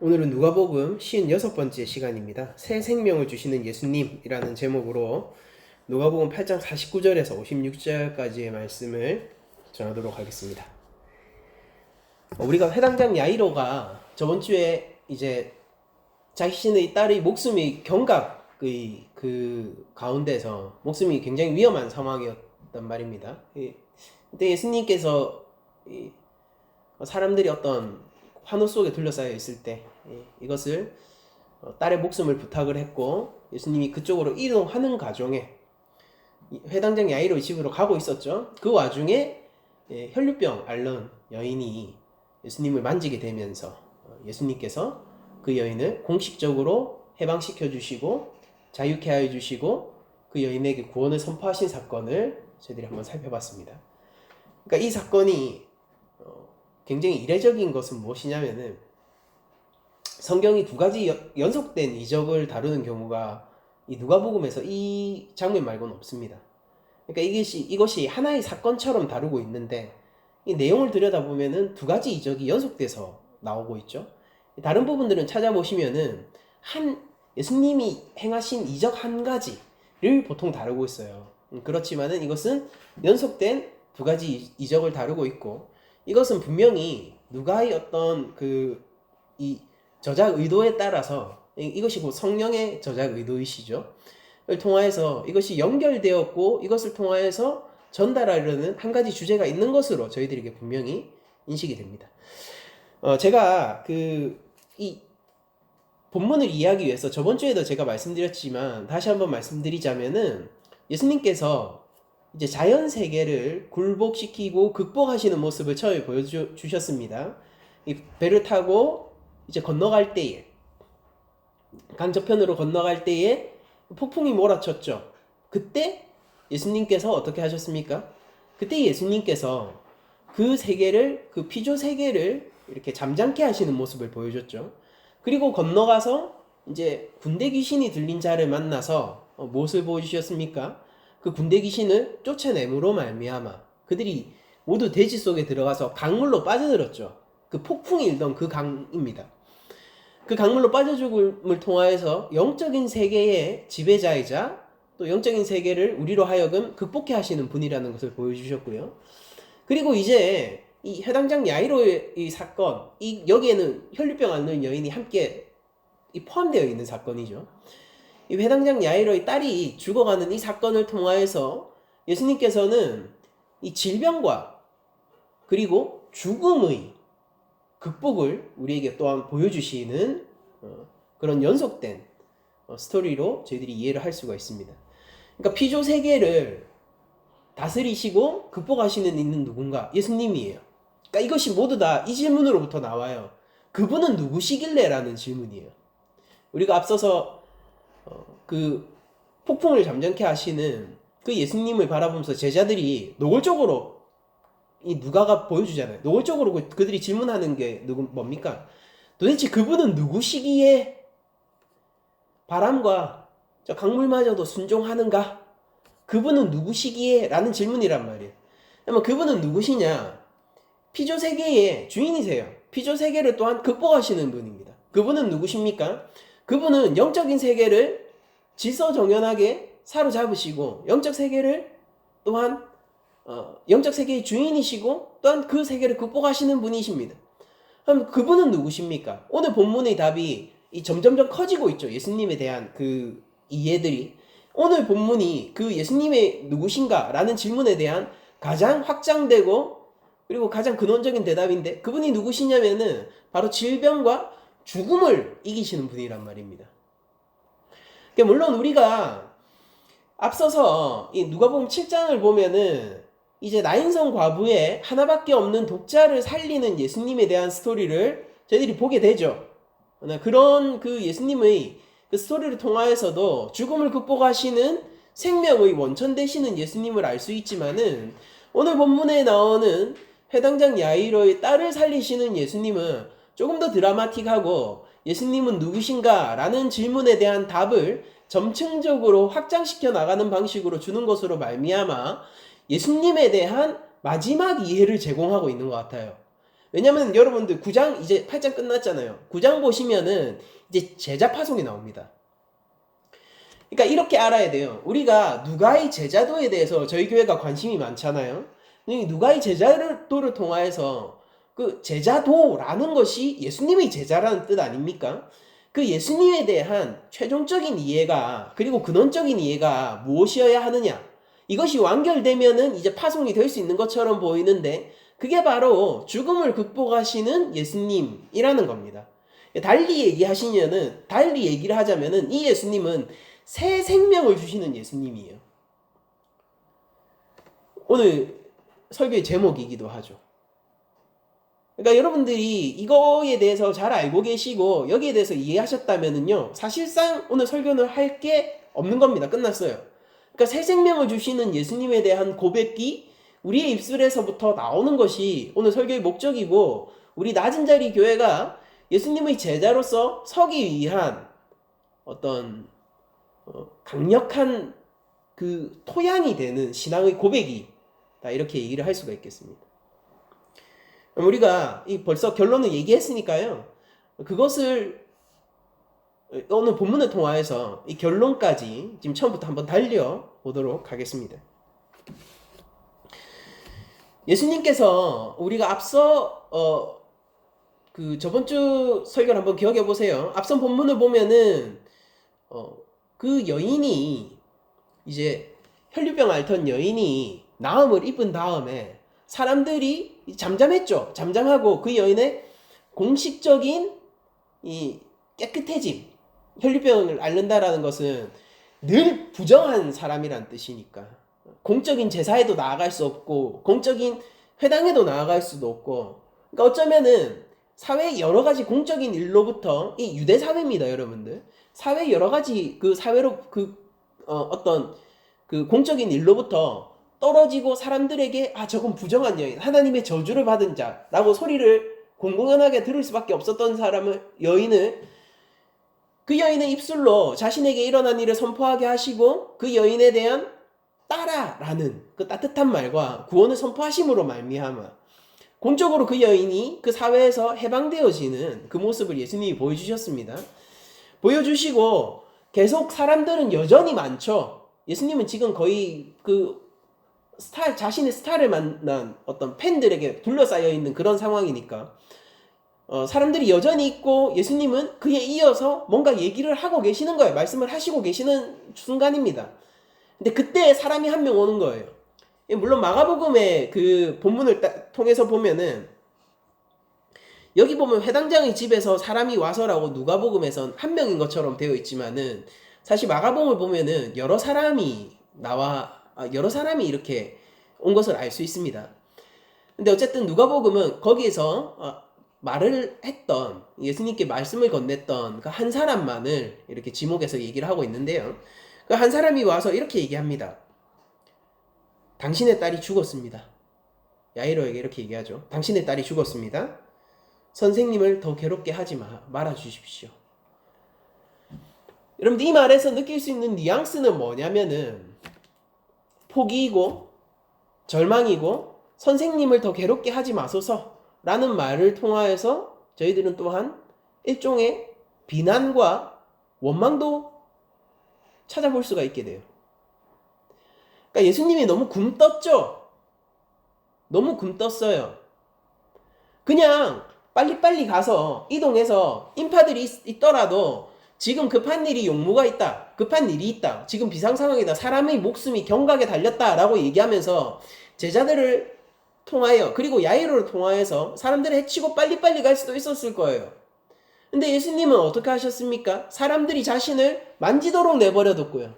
오늘은 누가복음 56번째 시간입니다. 새 생명을 주시는 예수님이라는 제목으로 누가복음 8장 49절에서 56절까지의 말씀을 전하도록 하겠습니다. 우리가 회당장 야이로가 저번 주에 이제 자신의 딸의 목숨이 경각의 그 가운데서 목숨이 굉장히 위험한 상황이었단 말입니다. 그때 예수님께서 사람들이 어떤 환호 속에 둘러싸여 있을 때 이것을 딸의 목숨을 부탁을 했고, 예수님이 그쪽으로 이동하는 과정에 회당장 야이로의 집으로 가고 있었죠. 그 와중에 혈류병 앓는 여인이 예수님을 만지게 되면서 예수님께서 그 여인을 공식적으로 해방시켜 주시고 자유케 하여 주시고 그 여인에게 구원을 선포하신 사건을 저희들이 한번 살펴봤습니다. 그러니까 이 사건이 굉장히 이례적인 것은 무엇이냐면은, 성경이 두 가지 연속된 이적을 다루는 경우가 이 누가복음에서 이 장면 말고는 없습니다. 그러니까 이것이 하나의 사건처럼 다루고 있는데, 이 내용을 들여다보면은 두 가지 이적이 연속돼서 나오고 있죠. 다른 부분들은 찾아보시면은 예수님이 행하신 이적 한 가지를 보통 다루고 있어요. 그렇지만은 이것은 연속된 두 가지 이적을 다루고 있고, 이것은 분명히 누가의 어떤 이 저작 의도에 따라서, 이것이 곧 성령의 저작 의도이시죠. 을 통하여서 이것이 연결되었고, 이것을 통하여서 전달하려는 한 가지 주제가 있는 것으로 저희들에게 분명히 인식이 됩니다. 제가 이 본문을 이해하기 위해서 저번 주에도 제가 말씀드렸지만 다시 한번 말씀드리자면은, 예수님께서 이제 자연 세계를 굴복시키고 극복하시는 모습을 처음에 보여주셨습니다. 이 배를 타고 이제 건너갈 때에, 강 저편으로 건너갈 때에 폭풍이 몰아쳤죠. 그때 예수님께서 어떻게 하셨습니까? 그때 예수님께서 그 세계를, 그 피조 세계를 이렇게 잠잠케 하시는 모습을 보여줬죠. 그리고 건너가서 이제 군대 귀신이 들린 자를 만나서 무엇을 보여주셨습니까? 그 군대 귀신을 쫓아내므로 말미암아 그들이 모두 대지 속에 들어가서 강물로 빠져들었죠. 그 폭풍이 일던 그 강입니다. 그 강물로 빠져 죽음을 통하여서 영적인 세계의 지배자이자 또 영적인 세계를 우리로 하여금 극복해 하시는 분이라는 것을 보여주셨고요. 그리고 이제 이 해당장 야이로의 이 사건, 여기에는 혈류병 앓는 여인이 함께 포함되어 있는 사건이죠. 이 회당장 야이로의 딸이 죽어가는 이 사건을 통하여서 예수님께서는 이 질병과 그리고 죽음의 극복을 우리에게 또한 보여주시는 그런 연속된 스토리로 저희들이 이해를 할 수가 있습니다. 그러니까 피조 세계를 다스리시고 극복하시는 있는 누군가? 예수님이에요. 그러니까 이것이 모두 다 이 질문으로부터 나와요. 그분은 누구시길래? 라는 질문이에요. 우리가 앞서서 그 폭풍을 잠잠케 하시는 그 예수님을 바라보면서 제자들이 노골적으로 이 누가가 보여주잖아요. 노골적으로 그들이 질문하는 게 뭡니까? 도대체 그분은 누구시기에 바람과 저 강물마저도 순종하는가? 그분은 누구시기에? 라는 질문이란 말이에요. 그러면 그분은 누구시냐? 피조 세계의 주인이세요. 피조 세계를 또한 극복하시는 분입니다. 그분은 누구십니까? 그분은 영적인 세계를 질서정연하게 사로잡으시고, 영적 세계를 또한 영적 세계의 주인이시고 또한 그 세계를 극복하시는 분이십니다. 그럼 그분은 누구십니까? 오늘 본문의 답이 점점점 커지고 있죠. 예수님에 대한 그 이해들이. 오늘 본문이 그 예수님의 누구신가? 라는 질문에 대한 가장 확장되고 그리고 가장 근원적인 대답인데, 그분이 누구시냐면은 바로 질병과 죽음을 이기시는 분이란 말입니다. 물론 우리가 앞서서 이 누가복음 7장을 보면은 이제 나인성 과부의 하나밖에 없는 독자를 살리는 예수님에 대한 스토리를 저희들이 보게 되죠. 그런 그 예수님의 그 스토리를 통하여서도 죽음을 극복하시는 생명의 원천 되시는 예수님을 알 수 있지만은, 오늘 본문에 나오는 회당장 야이로의 딸을 살리시는 예수님은 조금 더 드라마틱하고, 예수님은 누구신가? 라는 질문에 대한 답을 점층적으로 확장시켜 나가는 방식으로 주는 것으로 말미암아 예수님에 대한 마지막 이해를 제공하고 있는 것 같아요. 왜냐면 여러분들 9장 이제 8장 끝났잖아요. 9장 보시면은 이제 제자 파송이 나옵니다. 그러니까 이렇게 알아야 돼요. 우리가 누가의 제자도에 대해서 저희 교회가 관심이 많잖아요. 누가의 제자도를 통하여서 그 제자도라는 것이 예수님의 제자라는 뜻 아닙니까? 그 예수님에 대한 최종적인 이해가 그리고 근원적인 이해가 무엇이어야 하느냐, 이것이 완결되면은 이제 파송이 될 수 있는 것처럼 보이는데 그게 바로 죽음을 극복하시는 예수님이라는 겁니다. 달리 얘기를 하자면은 이 예수님은 새 생명을 주시는 예수님이에요. 오늘 설교의 제목이기도 하죠. 그러니까 여러분들이 이거에 대해서 잘 알고 계시고 여기에 대해서 이해하셨다면은요, 사실상 오늘 설교는 할 게 없는 겁니다. 끝났어요. 그러니까 새 생명을 주시는 예수님에 대한 고백이 우리의 입술에서부터 나오는 것이 오늘 설교의 목적이고, 우리 낮은 자리 교회가 예수님의 제자로서 서기 위한 어떤 강력한 그 토양이 되는 신앙의 고백이다, 이렇게 얘기를 할 수가 있겠습니다. 우리가 벌써 결론을 얘기했으니까요, 그것을 오늘 본문을 통하여서 이 결론까지 지금 처음부터 한번 달려보도록 하겠습니다. 예수님께서 우리가 앞서 그 저번 주 설교를 한번 기억해 보세요. 앞선 본문을 보면은 그 여인이 이제 혈류병 앓던 여인이 나음을 입은 다음에 사람들이 잠잠했죠. 잠잠하고 그 여인의 공식적인 이 깨끗해짐, 혈류병을 앓는다라는 것은 늘 부정한 사람이란 뜻이니까 공적인 제사에도 나아갈 수 없고 공적인 회당에도 나아갈 수도 없고, 그러니까 어쩌면은 사회의 여러 가지 공적인 일로부터, 이 유대 사회입니다, 여러분들. 사회 여러 가지 그 사회로 어떤 그 공적인 일로부터 떨어지고 사람들에게 저건 부정한 여인, 하나님의 저주를 받은 자라고 소리를 공공연하게 들을 수밖에 없었던 여인을 그 여인의 입술로 자신에게 일어난 일을 선포하게 하시고 그 여인에 대한 따라라는 그 따뜻한 말과 구원을 선포하심으로 말미암아 공적으로 그 여인이 그 사회에서 해방되어지는 그 모습을 예수님이 보여주셨습니다. 보여주시고 계속 사람들은 여전히 많죠. 예수님은 지금 거의 그 자신의 스타를 만난 어떤 팬들에게 둘러싸여 있는 그런 상황이니까 사람들이 여전히 있고 예수님은 그에 이어서 뭔가 얘기를 하고 계시는 거예요. 말씀을 하시고 계시는 순간입니다. 근데 그때 사람이 한 명 오는 거예요. 물론 마가복음의 그 본문을 통해서 보면은 여기 보면 회당장의 집에서 사람이 와서라고 누가복음에선 한 명인 것처럼 되어 있지만은 사실 마가복음을 보면은 여러 사람이 이렇게 온 것을 알 수 있습니다. 근데 어쨌든 누가복음은 거기에서 말을 했던, 예수님께 말씀을 건넸던 그 한 사람만을 이렇게 지목해서 얘기를 하고 있는데요. 그 한 사람이 와서 이렇게 얘기합니다. 당신의 딸이 죽었습니다. 야이로에게 이렇게 얘기하죠. 당신의 딸이 죽었습니다. 선생님을 더 괴롭게 하지 말아 주십시오. 여러분들, 이 말에서 느낄 수 있는 뉘앙스는 뭐냐면은 포기이고 절망이고 선생님을 더 괴롭게 하지 마소서 라는 말을 통하여서 저희들은 또한 일종의 비난과 원망도 찾아볼 수가 있게 돼요. 그러니까 예수님이 너무 굼떴죠. 너무 굼떴어요. 그냥 빨리빨리 가서 이동해서 인파들이 있더라도 지금 급한 일이 용무가 있다, 급한 일이 있다, 지금 비상 상황이다, 사람의 목숨이 경각에 달렸다라고 얘기하면서 제자들을 통하여 그리고 야이로를 통하여서 사람들을 해치고 빨리빨리 갈 수도 있었을 거예요. 근데 예수님은 어떻게 하셨습니까? 사람들이 자신을 만지도록 내버려뒀고요.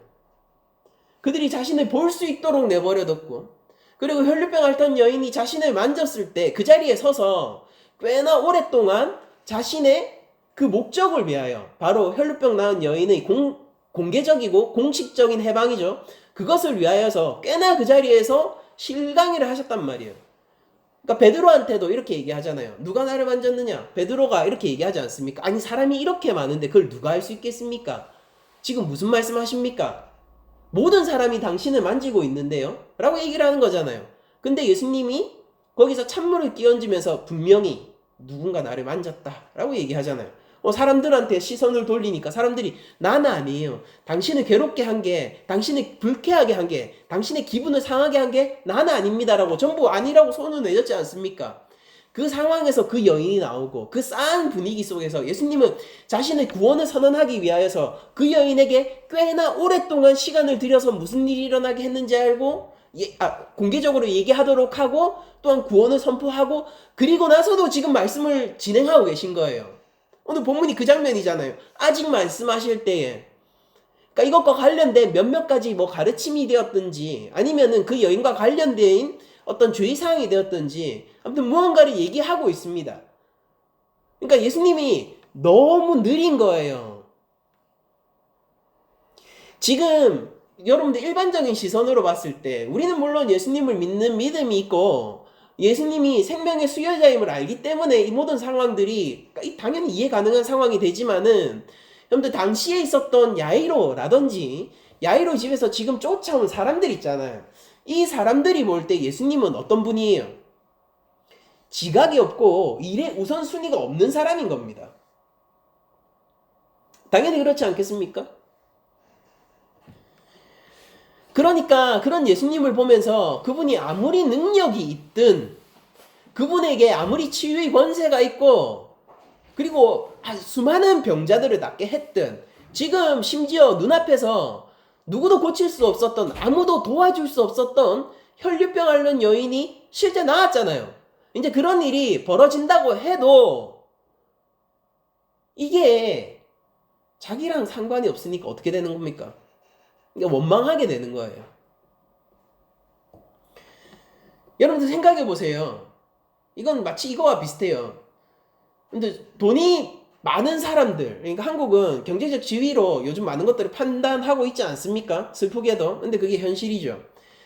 그들이 자신을 볼 수 있도록 내버려뒀고, 그리고 혈류병 앓던 여인이 자신을 만졌을 때 그 자리에 서서 꽤나 오랫동안 자신의 그 목적을 위하여, 바로 혈류병 나은 여인의 공개적이고 공식적인 해방이죠. 그것을 위하여서 꽤나 그 자리에서 실강의를 하셨단 말이에요. 그러니까 베드로한테도 이렇게 얘기하잖아요. 누가 나를 만졌느냐? 베드로가 이렇게 얘기하지 않습니까? 아니, 사람이 이렇게 많은데 그걸 누가 할 수 있겠습니까? 지금 무슨 말씀하십니까? 모든 사람이 당신을 만지고 있는데요? 라고 얘기를 하는 거잖아요. 근데 예수님이 거기서 찬물을 끼얹으면서 분명히 누군가 나를 만졌다라고 얘기하잖아요. 사람들한테 시선을 돌리니까 사람들이 나는 아니에요. 당신을 괴롭게 한 게, 당신을 불쾌하게 한 게, 당신의 기분을 상하게 한 게 나는 아닙니다라고 전부 아니라고 손을 내렸지 않습니까? 그 상황에서 그 여인이 나오고 그 싸한 분위기 속에서 예수님은 자신의 구원을 선언하기 위하여서 그 여인에게 꽤나 오랫동안 시간을 들여서 무슨 일이 일어나게 했는지 알고 공개적으로 얘기하도록 하고 또한 구원을 선포하고 그리고 나서도 지금 말씀을 진행하고 계신 거예요. 오늘 본문이 그 장면이잖아요. 아직 말씀하실 때에 그러니까 이것과 관련된 몇몇 가지 가르침이 되었든지 아니면은 그 여인과 관련된 어떤 주의사항이 되었든지 아무튼 무언가를 얘기하고 있습니다. 그러니까 예수님이 너무 느린 거예요. 지금 여러분들 일반적인 시선으로 봤을 때 우리는 물론 예수님을 믿는 믿음이 있고 예수님이 생명의 수여자임을 알기 때문에 이 모든 상황들이 당연히 이해 가능한 상황이 되지만은 여러분들 당시에 있었던 야이로라든지 야이로 집에서 지금 쫓아온 사람들 있잖아요. 이 사람들이 볼 때 예수님은 어떤 분이에요? 지각이 없고 일에 우선순위가 없는 사람인 겁니다. 당연히 그렇지 않겠습니까? 그러니까 그런 예수님을 보면서 그분이 아무리 능력이 있든 그분에게 아무리 치유의 권세가 있고 그리고 수많은 병자들을 낫게 했든 지금 심지어 눈앞에서 누구도 고칠 수 없었던 아무도 도와줄 수 없었던 혈류병 앓는 여인이 실제 나왔잖아요. 이제 그런 일이 벌어진다고 해도 이게 자기랑 상관이 없으니까 어떻게 되는 겁니까? 그러니까 원망하게 되는 거예요. 여러분들 생각해 보세요. 이건 마치 이거와 비슷해요. 근데 돈이 많은 사람들, 그러니까 한국은 경제적 지위로 요즘 많은 것들을 판단하고 있지 않습니까? 슬프게도. 근데 그게 현실이죠.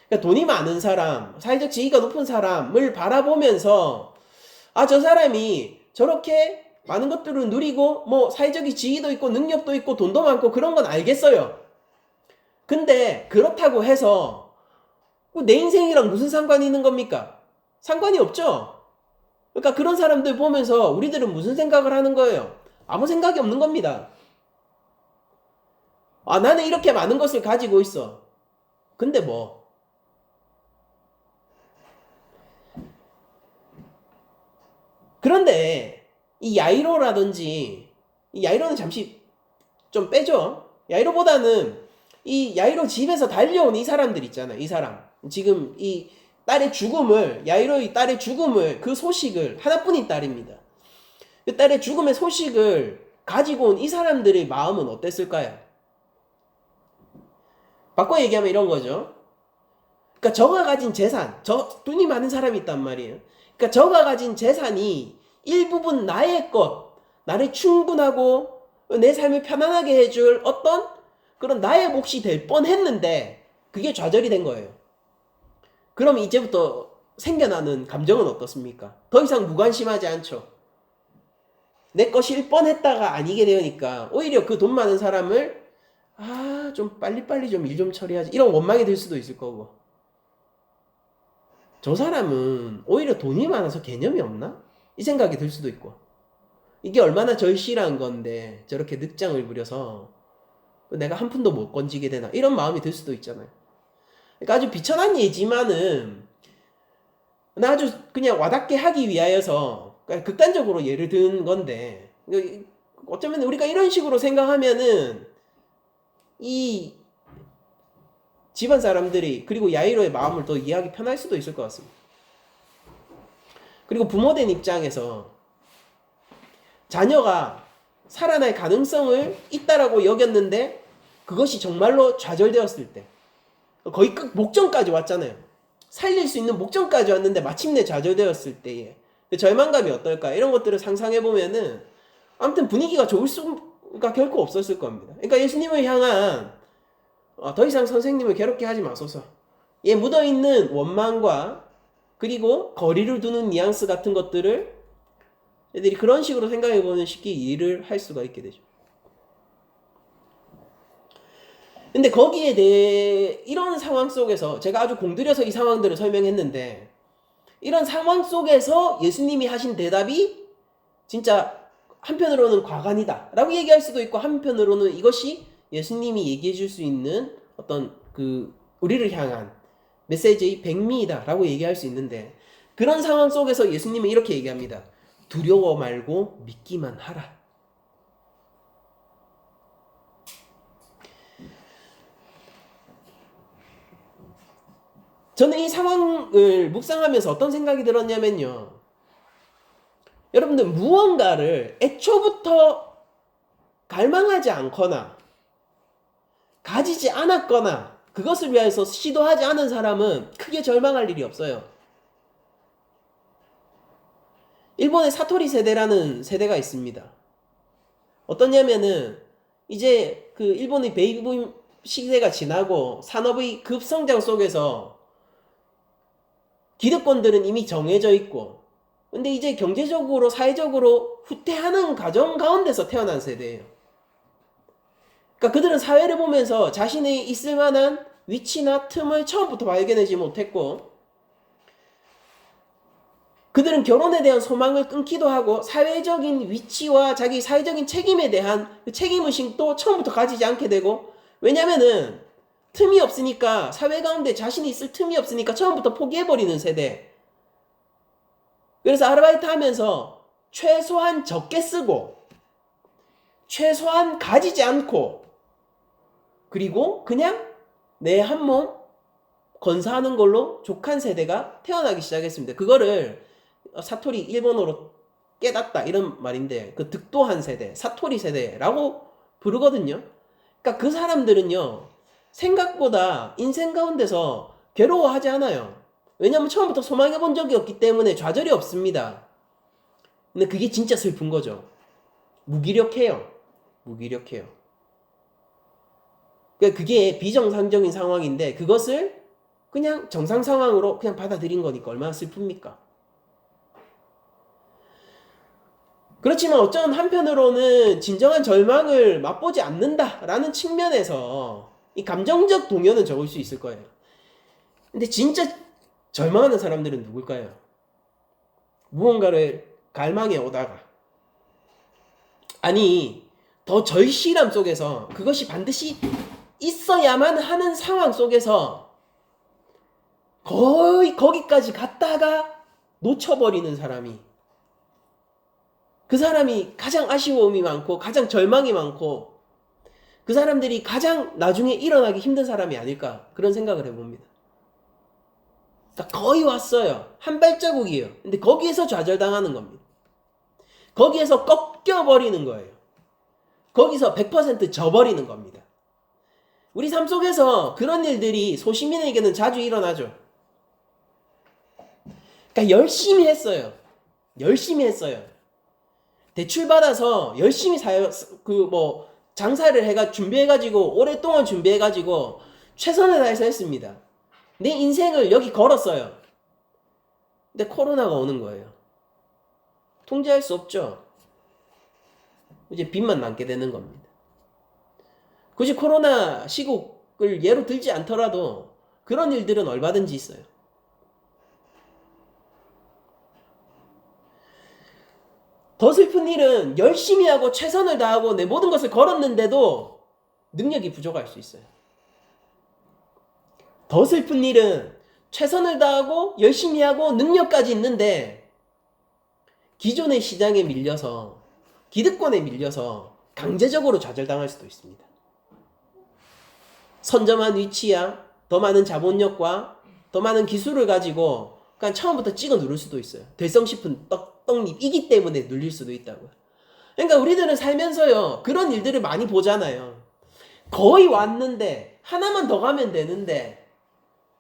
그러니까 돈이 많은 사람, 사회적 지위가 높은 사람을 바라보면서 저 사람이 저렇게 많은 것들을 누리고 사회적인 지위도 있고 능력도 있고 돈도 많고 그런 건 알겠어요. 근데 그렇다고 해서 내 인생이랑 무슨 상관이 있는 겁니까? 상관이 없죠. 그러니까 그런 사람들 보면서 우리들은 무슨 생각을 하는 거예요? 아무 생각이 없는 겁니다. 나는 이렇게 많은 것을 가지고 있어. 근데 그런데 이 야이로라든지 이 야이로는 잠시 좀 빼죠. 야이로보다는 이 야이로 집에서 달려온 이 사람들 있잖아요. 이 사람 지금 이 딸의 죽음을 야이로의 딸의 죽음을 그 소식을 하나뿐인 딸입니다. 그 딸의 죽음의 소식을 가지고 온 이 사람들의 마음은 어땠을까요? 바꿔 얘기하면 이런 거죠. 그러니까 저가 가진 재산, 돈이 많은 사람이 있단 말이에요. 그러니까 저가 가진 재산이 일부분 나의 것, 나를 충분하고 내 삶을 편안하게 해줄 어떤 그런 나의 몫이 될 뻔했는데 그게 좌절이 된 거예요. 그럼 이제부터 생겨나는 감정은 어떻습니까? 더 이상 무관심하지 않죠. 내 것일 뻔했다가 아니게 되니까 오히려 그 돈 많은 사람을 좀 빨리빨리 좀 일 좀 처리하지 이런 원망이 들 수도 있을 거고 저 사람은 오히려 돈이 많아서 개념이 없나? 이 생각이 들 수도 있고 이게 얼마나 절실한 건데 저렇게 늑장을 부려서 내가 한 푼도 못 건지게 되나 이런 마음이 들 수도 있잖아요. 그러니까 아주 비천한 예지만은 아주 그냥 와닿게 하기 위하여서 극단적으로 예를 든 건데 어쩌면 우리가 이런 식으로 생각하면은 이 집안 사람들이 그리고 야이로의 마음을 더 이해하기 편할 수도 있을 것 같습니다. 그리고 부모된 입장에서 자녀가 살아날 가능성을 있다라고 여겼는데 그것이 정말로 좌절되었을 때 거의 끝 목전까지 왔잖아요. 살릴 수 있는 목전까지 왔는데 마침내 좌절되었을 때의 절망감이 어떨까 이런 것들을 상상해보면은 아무튼 분위기가 좋을 수가 결코 없었을 겁니다. 그러니까 예수님을 향한 더 이상 선생님을 괴롭게 하지 마소서 묻어있는 원망과 그리고 거리를 두는 뉘앙스 같은 것들을 애들이 그런 식으로 생각해보면 쉽게 이해를 할 수가 있게 되죠. 근데 거기에 대해 이런 상황 속에서 제가 아주 공들여서 이 상황들을 설명했는데 이런 상황 속에서 예수님이 하신 대답이 진짜 한편으로는 과간이다 라고 얘기할 수도 있고, 한편으로는 이것이 예수님이 얘기해 줄 수 있는 어떤 우리를 향한 메시지의 백미이다 라고 얘기할 수 있는데, 그런 상황 속에서 예수님은 이렇게 얘기합니다. 두려워 말고 믿기만 하라. 저는 이 상황을 묵상하면서 어떤 생각이 들었냐면요, 여러분들 무언가를 애초부터 갈망하지 않거나 가지지 않았거나 그것을 위해서 시도하지 않은 사람은 크게 절망할 일이 없어요. 일본의 사토리 세대라는 세대가 있습니다. 어떠냐면은 이제 일본의 베이비붐 시대가 지나고 산업의 급성장 속에서 기득권들은 이미 정해져 있고, 근데 이제 경제적으로 사회적으로 후퇴하는 가정 가운데서 태어난 세대예요. 그러니까 그들은 사회를 보면서 자신의 있을 만한 위치나 틈을 처음부터 발견하지 못했고, 그들은 결혼에 대한 소망을 끊기도 하고 사회적인 위치와 자기 사회적인 책임에 대한 그 책임의식도 처음부터 가지지 않게 되고, 왜냐면은 틈이 없으니까, 사회 가운데 자신이 있을 틈이 없으니까 처음부터 포기해버리는 세대. 그래서 아르바이트 하면서 최소한 적게 쓰고 최소한 가지지 않고 그리고 그냥 내 한 몸 건사하는 걸로 족한 세대가 태어나기 시작했습니다. 그거를 사토리, 일본어로 깨닫다 이런 말인데, 그 득도한 세대, 사토리 세대라고 부르거든요. 그러니까 그 사람들은요, 생각보다 인생 가운데서 괴로워하지 않아요. 왜냐하면 처음부터 소망해본 적이 없기 때문에 좌절이 없습니다. 근데 그게 진짜 슬픈 거죠. 무기력해요. 무기력해요. 그러니까 그게 비정상적인 상황인데 그것을 그냥 정상 상황으로 그냥 받아들인 거니까 얼마나 슬픕니까? 그렇지만 어쩌면 한편으로는 진정한 절망을 맛보지 않는다라는 측면에서 이 감정적 동요는 적을 수 있을 거예요. 근데 진짜 절망하는 사람들은 누굴까요? 무언가를 갈망해 오다가, 아니 더 절실함 속에서 그것이 반드시 있어야만 하는 상황 속에서 거의 거기까지 갔다가 놓쳐버리는 사람이, 그 사람이 가장 아쉬움이 많고 가장 절망이 많고 그 사람들이 가장 나중에 일어나기 힘든 사람이 아닐까, 그런 생각을 해봅니다. 거의 왔어요. 한 발자국이에요. 근데 거기에서 좌절당하는 겁니다. 거기에서 꺾여버리는 거예요. 거기서 100% 져버리는 겁니다. 우리 삶 속에서 그런 일들이 소시민에게는 자주 일어나죠. 그러니까 열심히 했어요. 열심히 했어요. 대출 받아서 열심히 장사를 준비해가지고 오랫동안 준비해가지고 최선을 다해서 했습니다. 내 인생을 여기 걸었어요. 근데 코로나가 오는 거예요. 통제할 수 없죠. 이제 빚만 남게 되는 겁니다. 굳이 코로나 시국을 예로 들지 않더라도 그런 일들은 얼마든지 있어요. 더 슬픈 일은 열심히 하고 최선을 다하고 내 모든 것을 걸었는데도 능력이 부족할 수 있어요. 더 슬픈 일은 최선을 다하고 열심히 하고 능력까지 있는데 기존의 시장에 밀려서, 기득권에 밀려서 강제적으로 좌절당할 수도 있습니다. 선점한 위치야 더 많은 자본력과 더 많은 기술을 가지고 그냥 처음부터 찍어 누를 수도 있어요. 될성 싶은 떡잎이기 때문에 눌릴 수도 있다고요. 그러니까 우리들은 살면서요, 그런 일들을 많이 보잖아요. 거의 왔는데 하나만 더 가면 되는데,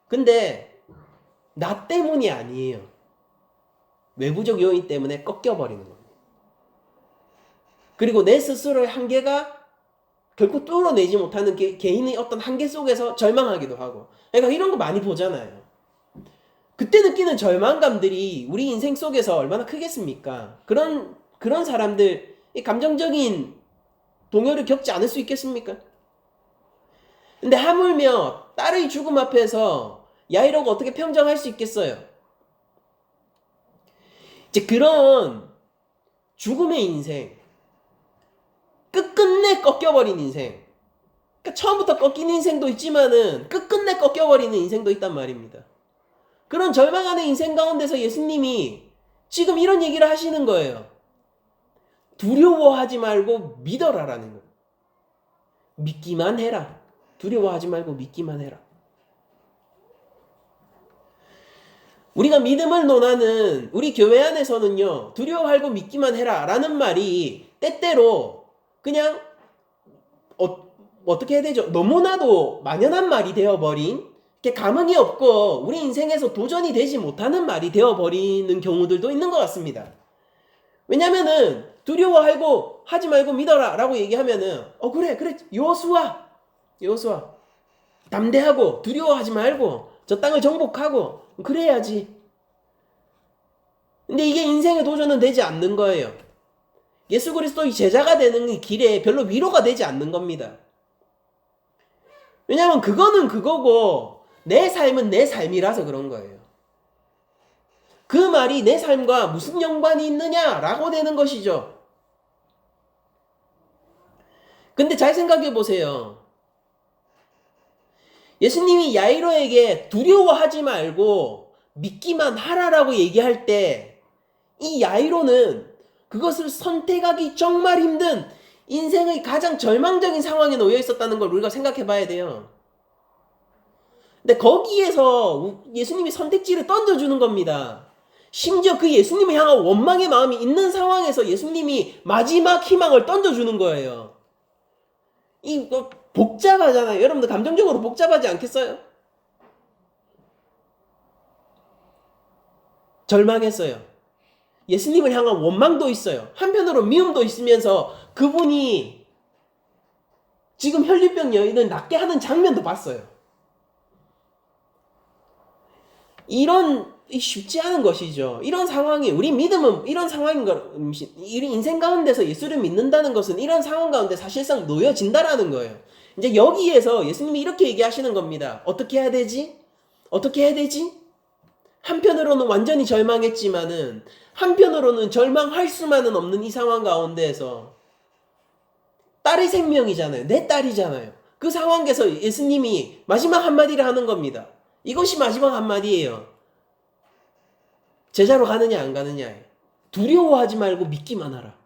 근데 나 때문이 아니에요. 외부적 요인 때문에 꺾여버리는 겁니다. 그리고 내 스스로의 한계가 결코 뚫어내지 못하는 개인의 어떤 한계 속에서 절망하기도 하고, 그러니까 이런 거 많이 보잖아요. 그때 느끼는 절망감들이 우리 인생 속에서 얼마나 크겠습니까? 그런 사람들, 이 감정적인 동요를 겪지 않을 수 있겠습니까? 근데 하물며 딸의 죽음 앞에서 야 이러고 어떻게 평정할 수 있겠어요? 이제 그런 죽음의 인생, 끝끝내 꺾여버린 인생, 그러니까 처음부터 꺾인 인생도 있지만은 끝끝내 꺾여버리는 인생도 있단 말입니다. 그런 절망하는 인생 가운데서 예수님이 지금 이런 얘기를 하시는 거예요. 두려워하지 말고 믿어라라는 거예요. 믿기만 해라. 두려워하지 말고 믿기만 해라. 우리가 믿음을 논하는 우리 교회 안에서는요, 두려워하고 믿기만 해라 라는 말이 때때로 그냥 어떻게 해야 되죠? 너무나도 만연한 말이 되어버린, 이렇게 감흥이 없고 우리 인생에서 도전이 되지 못하는 말이 되어버리는 경우들도 있는 것 같습니다. 왜냐면은 두려워하고 하지 말고 믿어라 라고 얘기하면은 그래 여호수아 담대하고 두려워하지 말고 저 땅을 정복하고 그래야지. 근데 이게 인생의 도전은 되지 않는 거예요. 예수 그리스도의 제자가 되는 이 길에 별로 위로가 되지 않는 겁니다. 왜냐하면 그거는 그거고 내 삶은 내 삶이라서 그런 거예요. 그 말이 내 삶과 무슨 연관이 있느냐라고 되는 것이죠. 근데 잘 생각해 보세요. 예수님이 야이로에게 두려워하지 말고 믿기만 하라라고 얘기할 때 이 야이로는 그것을 선택하기 정말 힘든 인생의 가장 절망적인 상황에 놓여 있었다는 걸 우리가 생각해 봐야 돼요. 근데 거기에서 예수님이 선택지를 던져주는 겁니다. 심지어 그 예수님을 향한 원망의 마음이 있는 상황에서 예수님이 마지막 희망을 던져주는 거예요. 이거 복잡하잖아요. 여러분들 감정적으로 복잡하지 않겠어요? 절망했어요. 예수님을 향한 원망도 있어요. 한편으로 미움도 있으면서 그분이 지금 혈류병 여인을 낫게 하는 장면도 봤어요. 이런 쉽지 않은 것이죠. 이런 상황이 우리 믿음은 이런 상황인 거, 인생 가운데서 예수를 믿는다는 것은 이런 상황 가운데 사실상 놓여진다라는 거예요. 이제 여기에서 예수님이 이렇게 얘기하시는 겁니다. 어떻게 해야 되지? 어떻게 해야 되지? 한편으로는 완전히 절망했지만은 한편으로는 절망할 수만은 없는 이 상황 가운데에서 딸의 생명이잖아요. 내 딸이잖아요. 그 상황에서 예수님이 마지막 한마디를 하는 겁니다. 이것이 마지막 한마디예요. 제자로 가느냐 안 가느냐에 두려워하지 말고 믿기만 하라.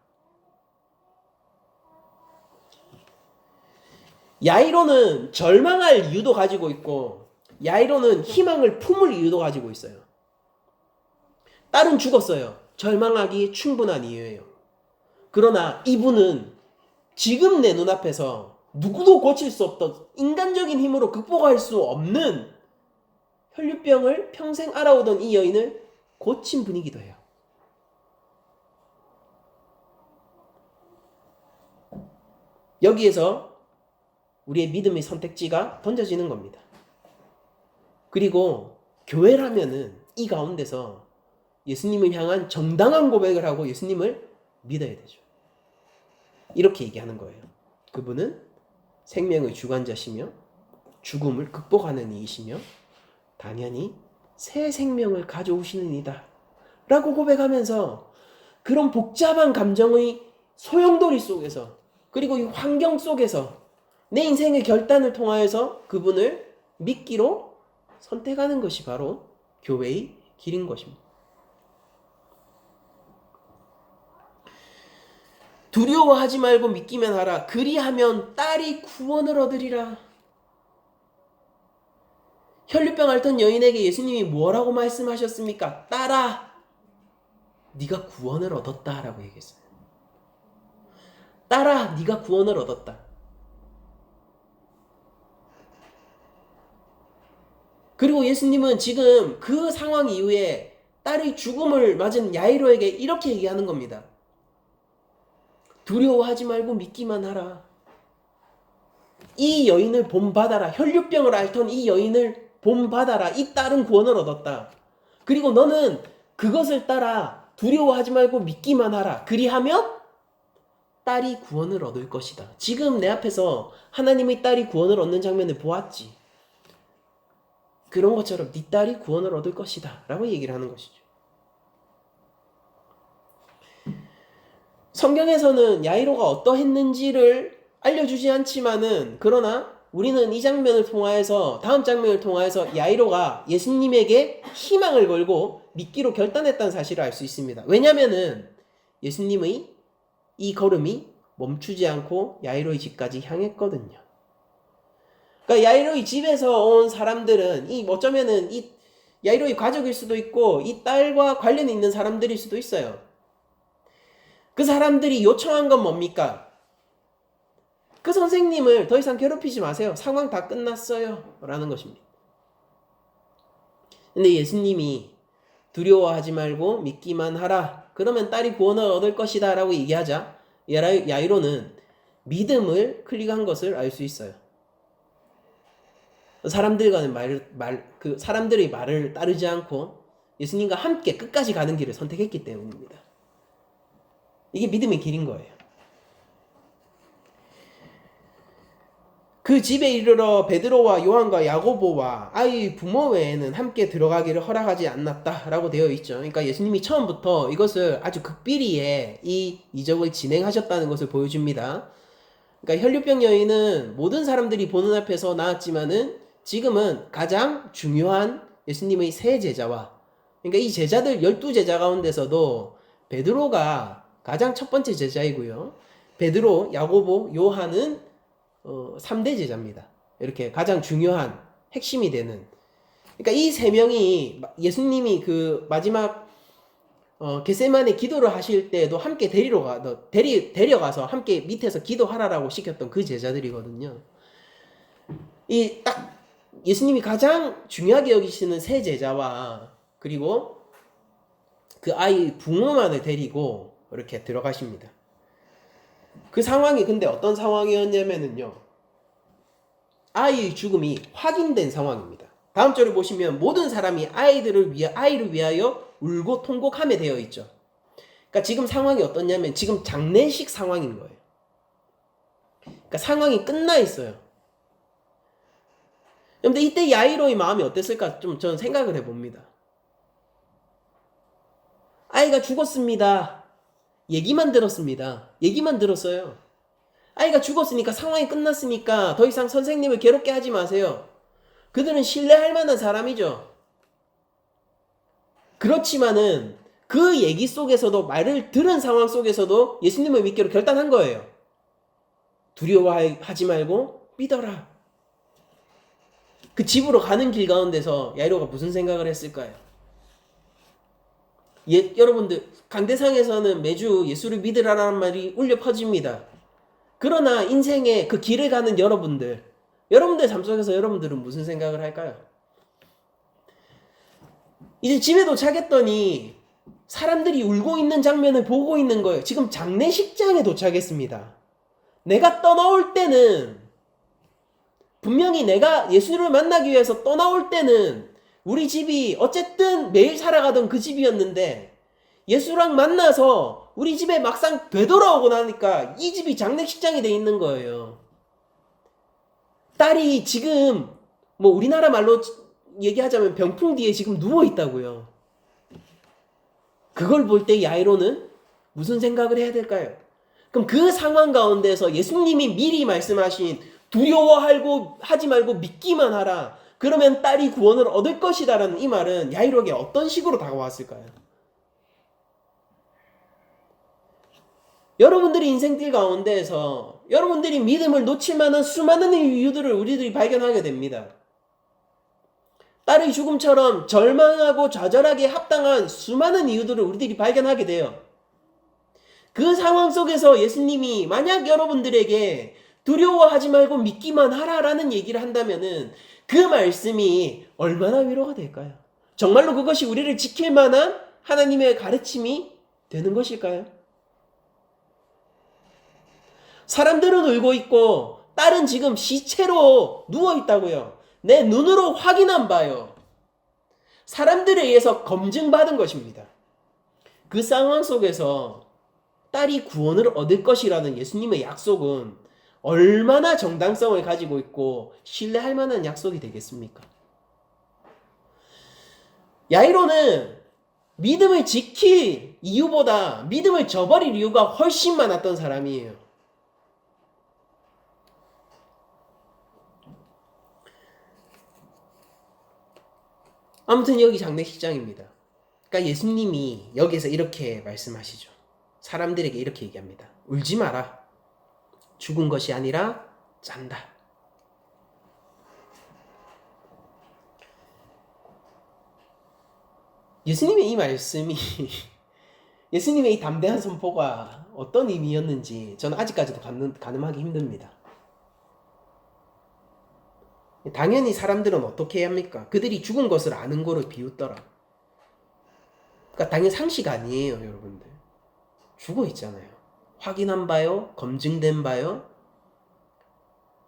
야이로는 절망할 이유도 가지고 있고 야이로는 희망을 품을 이유도 가지고 있어요. 딸은 죽었어요. 절망하기 충분한 이유예요. 그러나 이분은 지금 내 눈앞에서 누구도 고칠 수 없던 인간적인 힘으로 극복할 수 없는 혈류병을 평생 알아오던 이 여인을 고친 분이기도 해요. 여기에서 우리의 믿음의 선택지가 던져지는 겁니다. 그리고 교회라면은 이 가운데서 예수님을 향한 정당한 고백을 하고 예수님을 믿어야 되죠. 이렇게 얘기하는 거예요. 그분은 생명의 주관자시며 죽음을 극복하는 이이시며 당연히 새 생명을 가져오시는 이다 라고 고백하면서 그런 복잡한 감정의 소용돌이 속에서 그리고 이 환경 속에서 내 인생의 결단을 통하여서 그분을 믿기로 선택하는 것이 바로 교회의 길인 것입니다. 두려워하지 말고 믿기만 하라. 그리하면 딸이 구원을 얻으리라. 혈류병 앓던 여인에게 예수님이 뭐라고 말씀하셨습니까? 딸아, 네가 구원을 얻었다라고 얘기했어요. 딸아, 네가 구원을 얻었다. 그리고 예수님은 지금 그 상황 이후에 딸의 죽음을 맞은 야이로에게 이렇게 얘기하는 겁니다. 두려워하지 말고 믿기만 하라. 이 여인을 본받아라. 혈류병을 앓던 이 여인을 본받아라. 이 딸은 구원을 얻었다. 그리고 너는 그것을 따라 두려워하지 말고 믿기만 하라. 그리하면 딸이 구원을 얻을 것이다. 지금 내 앞에서 하나님의 딸이 구원을 얻는 장면을 보았지. 그런 것처럼 네 딸이 구원을 얻을 것이다 라고 얘기를 하는 것이죠. 성경에서는 야이로가 어떠했는지를 알려주지 않지만은, 그러나 우리는 이 장면을 통하여서, 다음 장면을 통하여서 야이로가 예수님에게 희망을 걸고 믿기로 결단했다는 사실을 알 수 있습니다. 왜냐면은 예수님의 이 걸음이 멈추지 않고 야이로의 집까지 향했거든요. 그러니까 야이로의 집에서 온 사람들은 어쩌면은 이 야이로의 가족일 수도 있고 이 딸과 관련이 있는 사람들일 수도 있어요. 그 사람들이 요청한 건 뭡니까? 그 선생님을 더 이상 괴롭히지 마세요. 상황 다 끝났어요. 라는 것입니다. 근데 예수님이 두려워하지 말고 믿기만 하라. 그러면 딸이 구원을 얻을 것이다. 라고 얘기하자 야이로는 믿음을 클릭한 것을 알 수 있어요. 사람들의 말을 따르지 않고 예수님과 함께 끝까지 가는 길을 선택했기 때문입니다. 이게 믿음의 길인 거예요. 그 집에 이르러 베드로와 요한과 야고보와 아이 부모 외에는 함께 들어가기를 허락하지 않았다라고 되어 있죠. 그러니까 예수님이 처음부터 이것을 아주 극비리에 이 이적을 진행하셨다는 것을 보여줍니다. 그러니까 혈류병 여인은 모든 사람들이 보는 앞에서 나았지만은 지금은 가장 중요한 예수님의 세 제자와, 그러니까 이 제자들 12제자 가운데서도 베드로가 가장 첫 번째 제자이고요. 베드로, 야고보, 요한은 3대 제자입니다. 이렇게 가장 중요한 핵심이 되는. 그러니까 이 세 명이 예수님이 그 마지막 겟세마네 기도를 하실 때도 함께 데려가서 함께 밑에서 기도하라라고 시켰던 그 제자들이거든요. 딱 예수님이 가장 중요하게 여기시는 세 제자와 그리고 그 아이 부모만을 데리고 이렇게 들어가십니다. 그 상황이 근데 어떤 상황이었냐면요. 아이의 죽음이 확인된 상황입니다. 다음 절을 보시면 모든 사람이 아이를 위하여 울고 통곡하며 되어 있죠. 그러니까 지금 상황이 어떻냐면 지금 장례식 상황인 거예요. 그러니까 상황이 끝나 있어요. 근데 이때 야이로의 마음이 어땠을까 좀 저는 생각을 해봅니다. 아이가 죽었습니다. 얘기만 들었습니다. 얘기만 들었어요. 아이가 죽었으니까 상황이 끝났으니까 더 이상 선생님을 괴롭게 하지 마세요. 그들은 신뢰할 만한 사람이죠. 그렇지만은 그 얘기 속에서도 말을 들은 상황 속에서도 예수님을 믿기로 결단한 거예요. 두려워하지 말고 믿어라. 그 집으로 가는 길 가운데서 야이로가 무슨 생각을 했을까요? 여러분들 강대상에서는 매주 예수를 믿으라는 말이 울려 퍼집니다. 그러나 인생의 그 길을 가는 여러분들 삶 속에서 여러분들은 무슨 생각을 할까요? 이제 집에 도착했더니 사람들이 울고 있는 장면을 보고 있는 거예요. 지금 장례식장에 도착했습니다. 내가 떠나올 때는 분명히 내가 예수를 만나기 위해서 떠나올 때는 우리 집이 어쨌든 매일 살아가던 그 집이었는데 예수랑 만나서 우리 집에 막상 되돌아오고 나니까 이 집이 장례식장이 돼 있는 거예요. 딸이 지금 우리나라 말로 얘기하자면 병풍 뒤에 지금 누워 있다고요. 그걸 볼 때 야이로는 무슨 생각을 해야 될까요? 그럼 그 상황 가운데서 예수님이 미리 말씀하신 두려워하지 말고 믿기만 하라. 그러면 딸이 구원을 얻을 것이다라는 이 말은 야이로에게 어떤 식으로 다가왔을까요? 여러분들이 인생길 가운데에서 여러분들이 믿음을 놓칠 만한 수많은 이유들을 우리들이 발견하게 됩니다. 딸의 죽음처럼 절망하고 좌절하기에 합당한 수많은 이유들을 우리들이 발견하게 돼요. 그 상황 속에서 예수님이 만약 여러분들에게 두려워하지 말고 믿기만 하라라는 얘기를 한다면은 그 말씀이 얼마나 위로가 될까요? 정말로 그것이 우리를 지킬 만한 하나님의 가르침이 되는 것일까요? 사람들은 울고 있고 딸은 지금 시체로 누워 있다고요. 내 눈으로 확인한 바요. 사람들에 의해서 검증받은 것입니다. 그 상황 속에서 딸이 구원을 얻을 것이라는 예수님의 약속은 얼마나 정당성을 가지고 있고 신뢰할 만한 약속이 되겠습니까? 야이로는 믿음을 지킬 이유보다 믿음을 저버릴 이유가 훨씬 많았던 사람이에요. 아무튼 여기 장례식장입니다. 그러니까 예수님이 여기서 이렇게 말씀하시죠. 사람들에게 이렇게 얘기합니다. 울지 마라. 죽은 것이 아니라 잔다. 예수님의 이 말씀이 예수님의 이 담대한 선포가 어떤 의미였는지 저는 아직까지도 가늠하기 힘듭니다. 당연히 사람들은 어떻게 해야 합니까? 그들이 죽은 것을 아는 거로 비웃더라. 그러니까 당연히 상식 아니에요, 여러분들. 죽어 있잖아요. 확인한 바요, 검증된 바요.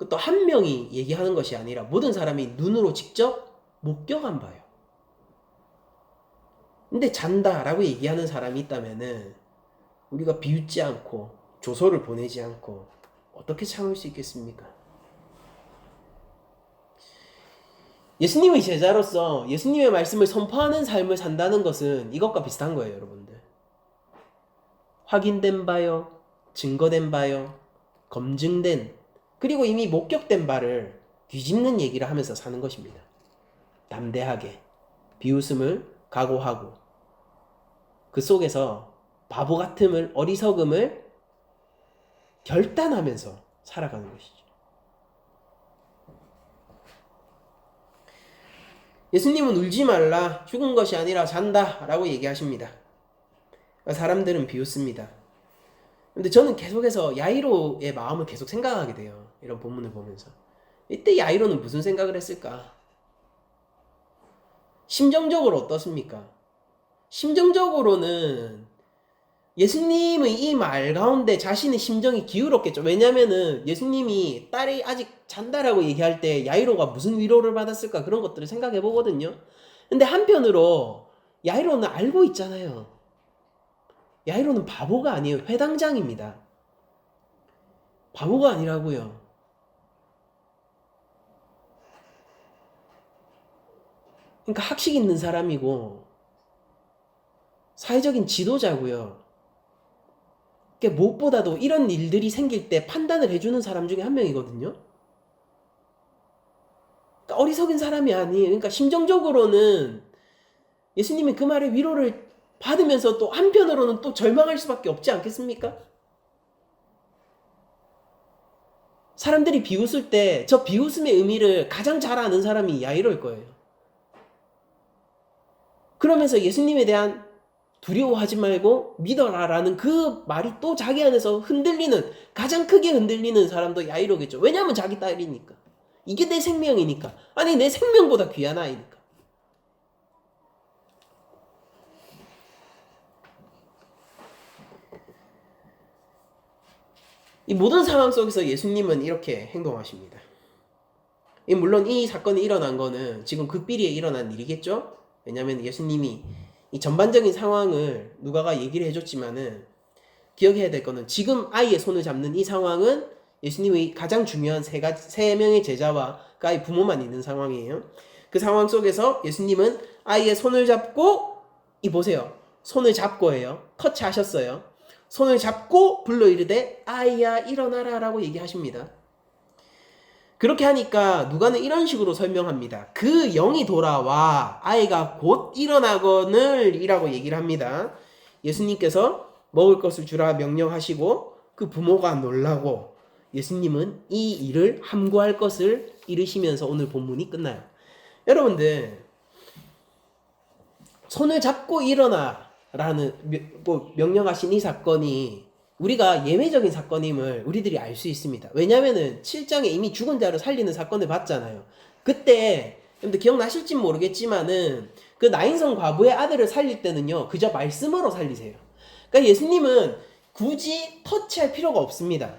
또 한 명이 얘기하는 것이 아니라 모든 사람이 눈으로 직접 목격한 바요. 근데 잔다라고 얘기하는 사람이 있다면은 우리가 비웃지 않고 조소를 보내지 않고 어떻게 참을 수 있겠습니까? 예수님의 제자로서 예수님의 말씀을 선포하는 삶을 산다는 것은 이것과 비슷한 거예요, 여러분들. 확인된 바요, 증거된 바요, 검증된, 그리고 이미 목격된 바를 뒤집는 얘기를 하면서 사는 것입니다. 담대하게 비웃음을 각오하고 그 속에서 바보 같음을, 어리석음을 결단하면서 살아가는 것이죠. 예수님은 울지 말라, 죽은 것이 아니라 잔다 라고 얘기하십니다. 사람들은 비웃습니다. 근데 저는 계속해서 야이로의 마음을 계속 생각하게 돼요. 이런 본문을 보면서. 이때 야이로는 무슨 생각을 했을까? 심정적으로 어떻습니까? 심정적으로는 예수님의 이 말 가운데 자신의 심정이 기울었겠죠. 왜냐면은 예수님이 딸이 아직 잔다라고 얘기할 때 야이로가 무슨 위로를 받았을까, 그런 것들을 생각해 보거든요. 근데 한편으로 야이로는 알고 있잖아요. 야이로는 바보가 아니에요. 회당장입니다. 바보가 아니라고요. 그러니까 학식 있는 사람이고 사회적인 지도자고요. 그러니까 무엇보다도 이런 일들이 생길 때 판단을 해주는 사람 중에 한 명이거든요. 그러니까 어리석은 사람이 아니에요. 그러니까 심정적으로는 예수님이 그 말에 위로를 받으면서 또 한편으로는 또 절망할 수밖에 없지 않겠습니까? 사람들이 비웃을 때 저 비웃음의 의미를 가장 잘 아는 사람이 야이로일 거예요. 그러면서 예수님에 대한 두려워하지 말고 믿어라라는 그 말이 또 자기 안에서 흔들리는, 가장 크게 흔들리는 사람도 야이로겠죠. 왜냐하면 자기 딸이니까. 이게 내 생명이니까. 아니, 내 생명보다 귀한 아이니까. 이 모든 상황 속에서 예수님은 이렇게 행동하십니다. 물론 이 사건이 일어난 거는 지금 극비리에 일어난 일이겠죠? 왜냐하면 예수님이 이 전반적인 상황을 누가가 얘기를 해줬지만은 기억해야 될 거는 지금 아이의 손을 잡는 이 상황은 예수님의 가장 중요한 세 명의 제자와 그 아이 부모만 있는 상황이에요. 그 상황 속에서 예수님은 아이의 손을 잡고, 이 보세요. 손을 잡고예요. 터치하셨어요. 손을 잡고 불러 이르되 아이야 일어나라 라고 얘기하십니다. 그렇게 하니까 누가는 이런 식으로 설명합니다. 그 영이 돌아와 아이가 곧 일어나거늘 이라고 얘기를 합니다. 예수님께서 먹을 것을 주라 명령하시고 그 부모가 놀라고 예수님은 이 일을 함구할 것을 이르시면서 오늘 본문이 끝나요. 여러분들, 손을 잡고 일어나 라는 명령하신 이 사건이 우리가 예외적인 사건임을 우리들이 알 수 있습니다. 왜냐면은 7장에 이미 죽은 자를 살리는 사건을 봤잖아요. 그때 여러분들 기억나실지 모르겠지만은 그 나인성 과부의 아들을 살릴 때는요, 그저 말씀으로 살리세요. 그러니까 예수님은 굳이 터치할 필요가 없습니다.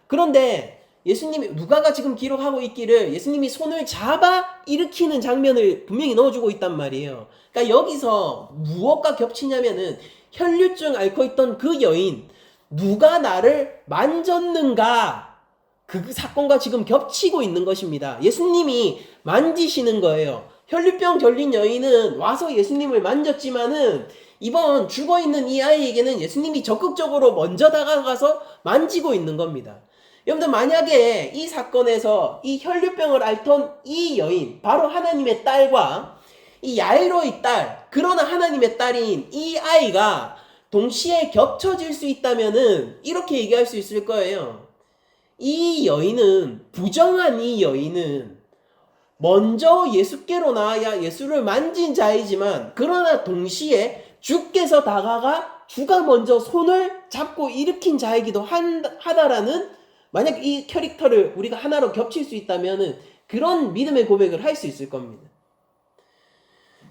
그런데 예수님이, 누가가 지금 기록하고 있기를 예수님이 손을 잡아 일으키는 장면을 분명히 넣어주고 있단 말이에요. 그러니까 여기서 무엇과 겹치냐면은 혈류증 앓고 있던 그 여인, 누가 나를 만졌는가, 그 사건과 지금 겹치고 있는 것입니다. 예수님이 만지시는 거예요. 혈류병 걸린 여인은 와서 예수님을 만졌지만은 이번 죽어있는 이 아이에게는 예수님이 적극적으로 먼저 다가가서 만지고 있는 겁니다. 여러분들, 만약에 이 사건에서 이 혈류병을 앓던 이 여인, 바로 하나님의 딸과 이 야이로의 딸, 그러나 하나님의 딸인 이 아이가 동시에 겹쳐질 수 있다면은 이렇게 얘기할 수 있을 거예요. 이 여인은, 부정한 이 여인은 먼저 예수께로 나아야 예수를 만진 자이지만, 그러나 동시에 주께서 다가가 주가 먼저 손을 잡고 일으킨 자이기도 하다라는, 만약 이 캐릭터를 우리가 하나로 겹칠 수 있다면 그런 믿음의 고백을 할 수 있을 겁니다.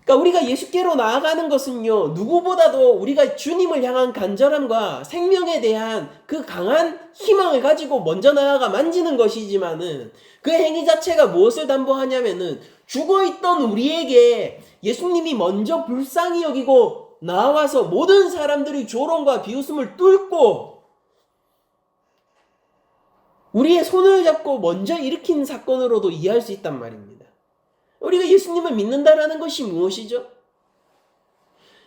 그러니까 우리가 예수께로 나아가는 것은요, 누구보다도 우리가 주님을 향한 간절함과 생명에 대한 그 강한 희망을 가지고 먼저 나아가 만지는 것이지만은, 그 행위 자체가 무엇을 담보하냐면은 죽어있던 우리에게 예수님이 먼저 불쌍히 여기고 나와서 모든 사람들이 조롱과 비웃음을 뚫고 우리의 손을 잡고 먼저 일으킨 사건으로도 이해할 수 있단 말입니다. 우리가 예수님을 믿는다라는 것이 무엇이죠?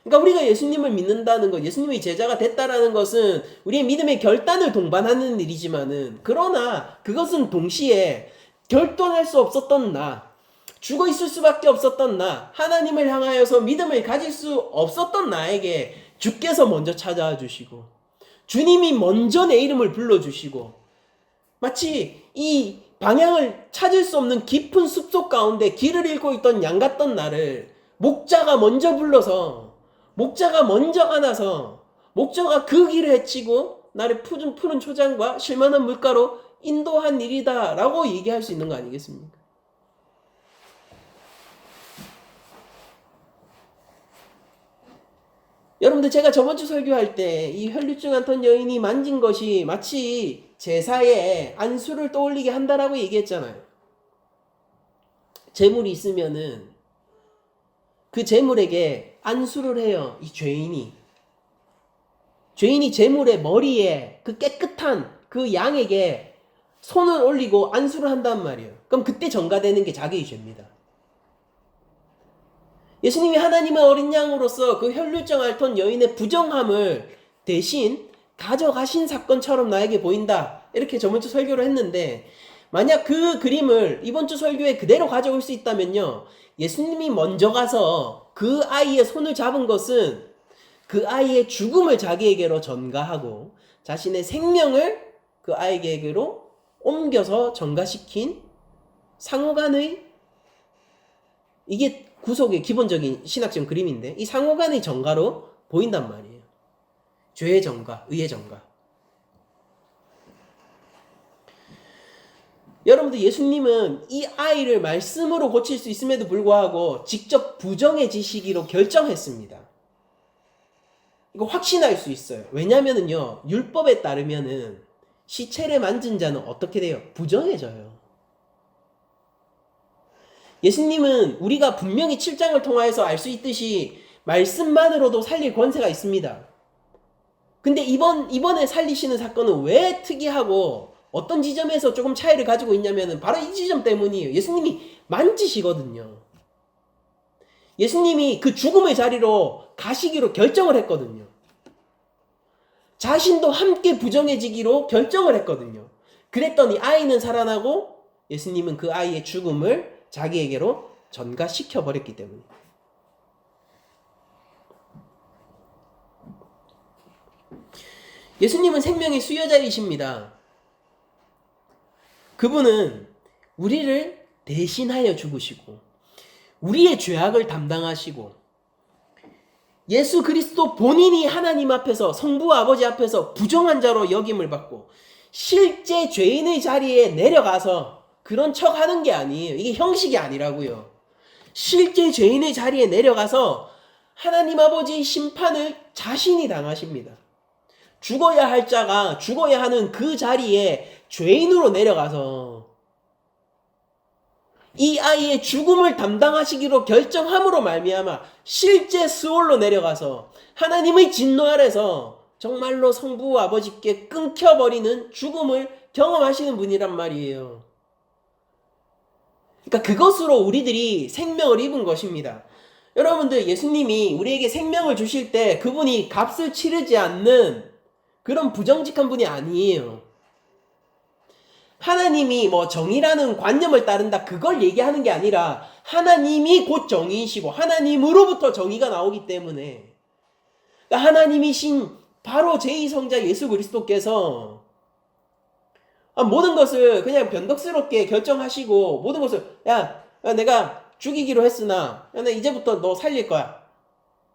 그러니까 우리가 예수님을 믿는다는 것, 예수님의 제자가 됐다라는 것은 우리의 믿음의 결단을 동반하는 일이지만은, 그러나 그것은 동시에 결단할 수 없었던 나, 죽어 있을 수밖에 없었던 나, 하나님을 향하여서 믿음을 가질 수 없었던 나에게 주께서 먼저 찾아와 주시고, 주님이 먼저 내 이름을 불러주시고, 마치 이 방향을 찾을 수 없는 깊은 숲속 가운데 길을 잃고 있던 양 같던 나를 목자가 먼저 불러서, 목자가 먼저 안아서, 목자가 그 길을 헤치고 나를 푸른 초장과 실만한 물가로 인도한 일이다 라고 얘기할 수 있는 거 아니겠습니까? 여러분들, 제가 저번주 설교할 때 이 혈류증 앓던 여인이 만진 것이 마치 제사에 안수를 떠올리게 한다라고 얘기했잖아요. 재물이 있으면은 그 재물에게 안수를 해요. 이 죄인이 재물의 머리에 그 깨끗한 그 양에게 손을 올리고 안수를 한단 말이에요. 그럼 그때 전가되는 게 자기의 죄입니다. 예수님이 하나님의 어린 양으로서 그 혈류증 앓던 여인의 부정함을 대신 가져가신 사건처럼 나에게 보인다, 이렇게 저번주 설교를 했는데, 만약 그 그림을 이번주 설교에 그대로 가져올 수 있다면요, 예수님이 먼저 가서 그 아이의 손을 잡은 것은 그 아이의 죽음을 자기에게로 전가하고 자신의 생명을 그 아이에게로 옮겨서 전가시킨 상호간의, 이게 구속의 기본적인 신학적 그림인데, 이 상호간의 전가로 보인단 말이에요. 죄의 전가, 의의 전가. 여러분들, 예수님은 이 아이를 말씀으로 고칠 수 있음에도 불구하고 직접 부정해지시기로 결정했습니다. 이거 확신할 수 있어요. 왜냐면은요, 율법에 따르면은 시체를 만진 자는 어떻게 돼요? 부정해져요. 예수님은 우리가 분명히 7장을 통하여서 알 수 있듯이 말씀만으로도 살릴 권세가 있습니다. 근데 이번에 살리시는 사건은 왜 특이하고 어떤 지점에서 조금 차이를 가지고 있냐면은 바로 이 지점 때문이에요. 예수님이 만지시거든요. 예수님이 그 죽음의 자리로 가시기로 결정을 했거든요. 자신도 함께 부정해지기로 결정을 했거든요. 그랬더니 아이는 살아나고 예수님은 그 아이의 죽음을 자기에게로 전가시켜버렸기 때문에. 예수님은 생명의 수여자이십니다. 그분은 우리를 대신하여 죽으시고 우리의 죄악을 담당하시고 예수 그리스도 본인이 하나님 앞에서, 성부 아버지 앞에서 부정한 자로 여김을 받고 실제 죄인의 자리에 내려가서 그런 척 하는 게 아니에요. 이게 형식이 아니라고요. 실제 죄인의 자리에 내려가서 하나님 아버지의 심판을 자신이 당하십니다. 죽어야 할 자가 죽어야 하는 그 자리에 죄인으로 내려가서 이 아이의 죽음을 담당하시기로 결정함으로 말미암아 실제 스올로 내려가서 하나님의 진노 아래서 정말로 성부 아버지께 끊겨버리는 죽음을 경험하시는 분이란 말이에요. 그러니까 그것으로 우리들이 생명을 입은 것입니다. 여러분들, 예수님이 우리에게 생명을 주실 때 그분이 값을 치르지 않는 그런 부정직한 분이 아니에요. 하나님이 뭐 정의라는 관념을 따른다 그걸 얘기하는 게 아니라 하나님이 곧 정의이시고 하나님으로부터 정의가 나오기 때문에, 그러니까 하나님이신 바로 제2성자 예수 그리스도께서 모든 것을 그냥 변덕스럽게 결정하시고, 모든 것을 야 내가 죽이기로 했으나 야, 나 이제부터 너 살릴 거야,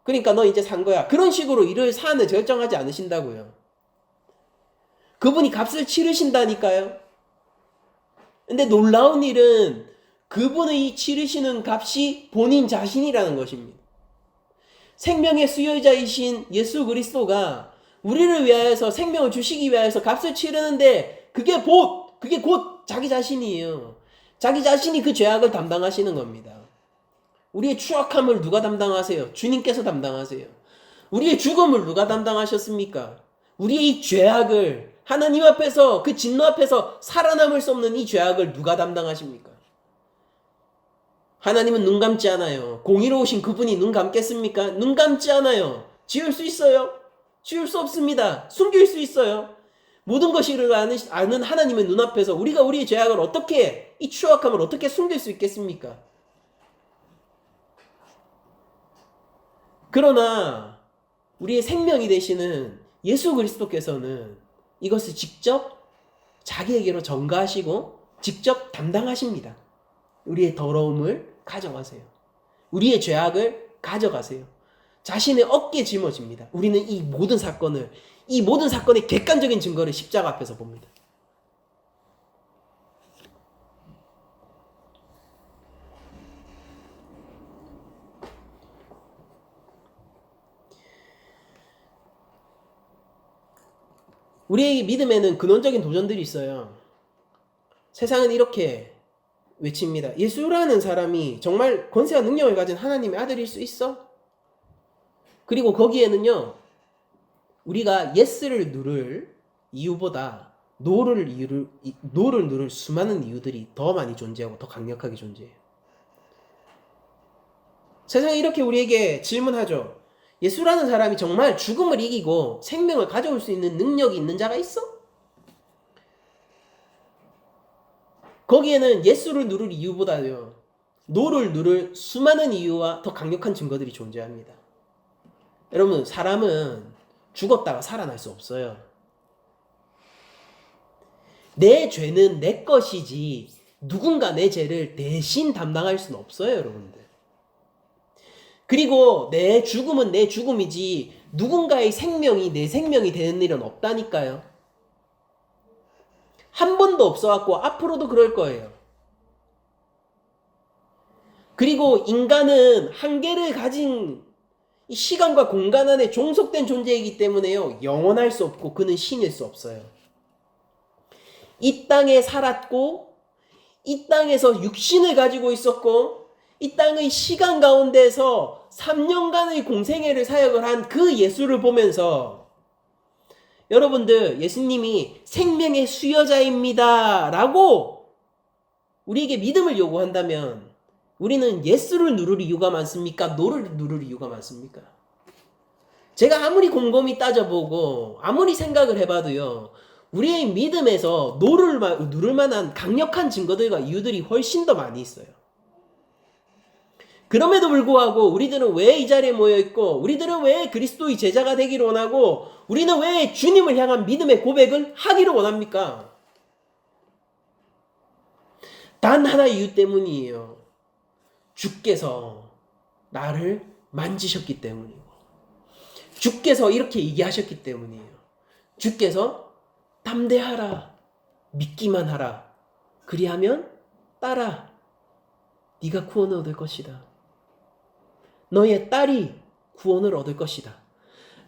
그러니까 너 이제 산 거야, 그런 식으로 일을 사안을 결정하지 않으신다고요. 그분이 값을 치르신다니까요. 근데 놀라운 일은 그분의 치르시는 값이 본인 자신이라는 것입니다. 생명의 수요자이신 예수 그리스도가 우리를 위하여서 생명을 주시기 위하여서 값을 치르는데 그게 곧 자기 자신이에요. 자기 자신이 그 죄악을 담당하시는 겁니다. 우리의 추악함을 누가 담당하세요? 주님께서 담당하세요. 우리의 죽음을 누가 담당하셨습니까? 우리의 이 죄악을, 하나님 앞에서, 그 진노 앞에서 살아남을 수 없는 이 죄악을 누가 담당하십니까? 하나님은 눈 감지 않아요. 공의로우신 그분이 눈 감겠습니까? 눈 감지 않아요. 지울 수 있어요? 지울 수 없습니다. 숨길 수 있어요? 모든 것을 아는 하나님의 눈앞에서 우리가 우리의 죄악을 어떻게, 이 추악함을 어떻게 숨길 수 있겠습니까? 그러나 우리의 생명이 되시는 예수 그리스도께서는 이것을 직접 자기에게로 전가하시고 직접 담당하십니다. 우리의 더러움을 가져가세요. 우리의 죄악을 가져가세요. 자신의 어깨에 짊어집니다. 우리는 이 모든 사건의 객관적인 증거를 십자가 앞에서 봅니다. 우리의 믿음에는 근원적인 도전들이 있어요. 세상은 이렇게 외칩니다. 예수라는 사람이 정말 권세와 능력을 가진 하나님의 아들일 수 있어? 그리고 거기에는요, 우리가 예스를 누를 이유보다 노를 누를 수많은 이유들이 더 많이 존재하고 더 강력하게 존재해요. 세상이 이렇게 우리에게 질문하죠. 예수라는 사람이 정말 죽음을 이기고 생명을 가져올 수 있는 능력이 있는 자가 있어? 거기에는 예수를 누를 이유보다요, 노를 누를 수많은 이유와 더 강력한 증거들이 존재합니다. 여러분, 사람은 죽었다가 살아날 수 없어요. 내 죄는 내 것이지 누군가 내 죄를 대신 담당할 수는 없어요, 여러분들. 그리고 내 죽음은 내 죽음이지 누군가의 생명이 내 생명이 되는 일은 없다니까요. 한 번도 없어왔고 앞으로도 그럴 거예요. 그리고 인간은 한계를 가진 이 시간과 공간 안에 종속된 존재이기 때문에요, 영원할 수 없고 그는 신일 수 없어요. 이 땅에 살았고 이 땅에서 육신을 가지고 있었고 이 땅의 시간 가운데서 3년간의 공생애를 사역을 한 그 예수를 보면서, 여러분들, 예수님이 생명의 수여자입니다 라고 우리에게 믿음을 요구한다면 우리는 예수를 누를 이유가 많습니까? 노를 누를 이유가 많습니까? 제가 아무리 곰곰이 따져보고 아무리 생각을 해봐도요, 우리의 믿음에서 노를 누를 만한 강력한 증거들과 이유들이 훨씬 더 많이 있어요. 그럼에도 불구하고 우리들은 왜 이 자리에 모여있고, 우리들은 왜 그리스도의 제자가 되기를 원하고, 우리는 왜 주님을 향한 믿음의 고백을 하기를 원합니까? 단 하나의 이유 때문이에요. 주께서 나를 만지셨기 때문이고, 주께서 이렇게 얘기하셨기 때문이에요. 주께서 담대하라, 믿기만 하라, 그리하면 따라, 네가 구원을 얻을 것이다. 너의 딸이 구원을 얻을 것이다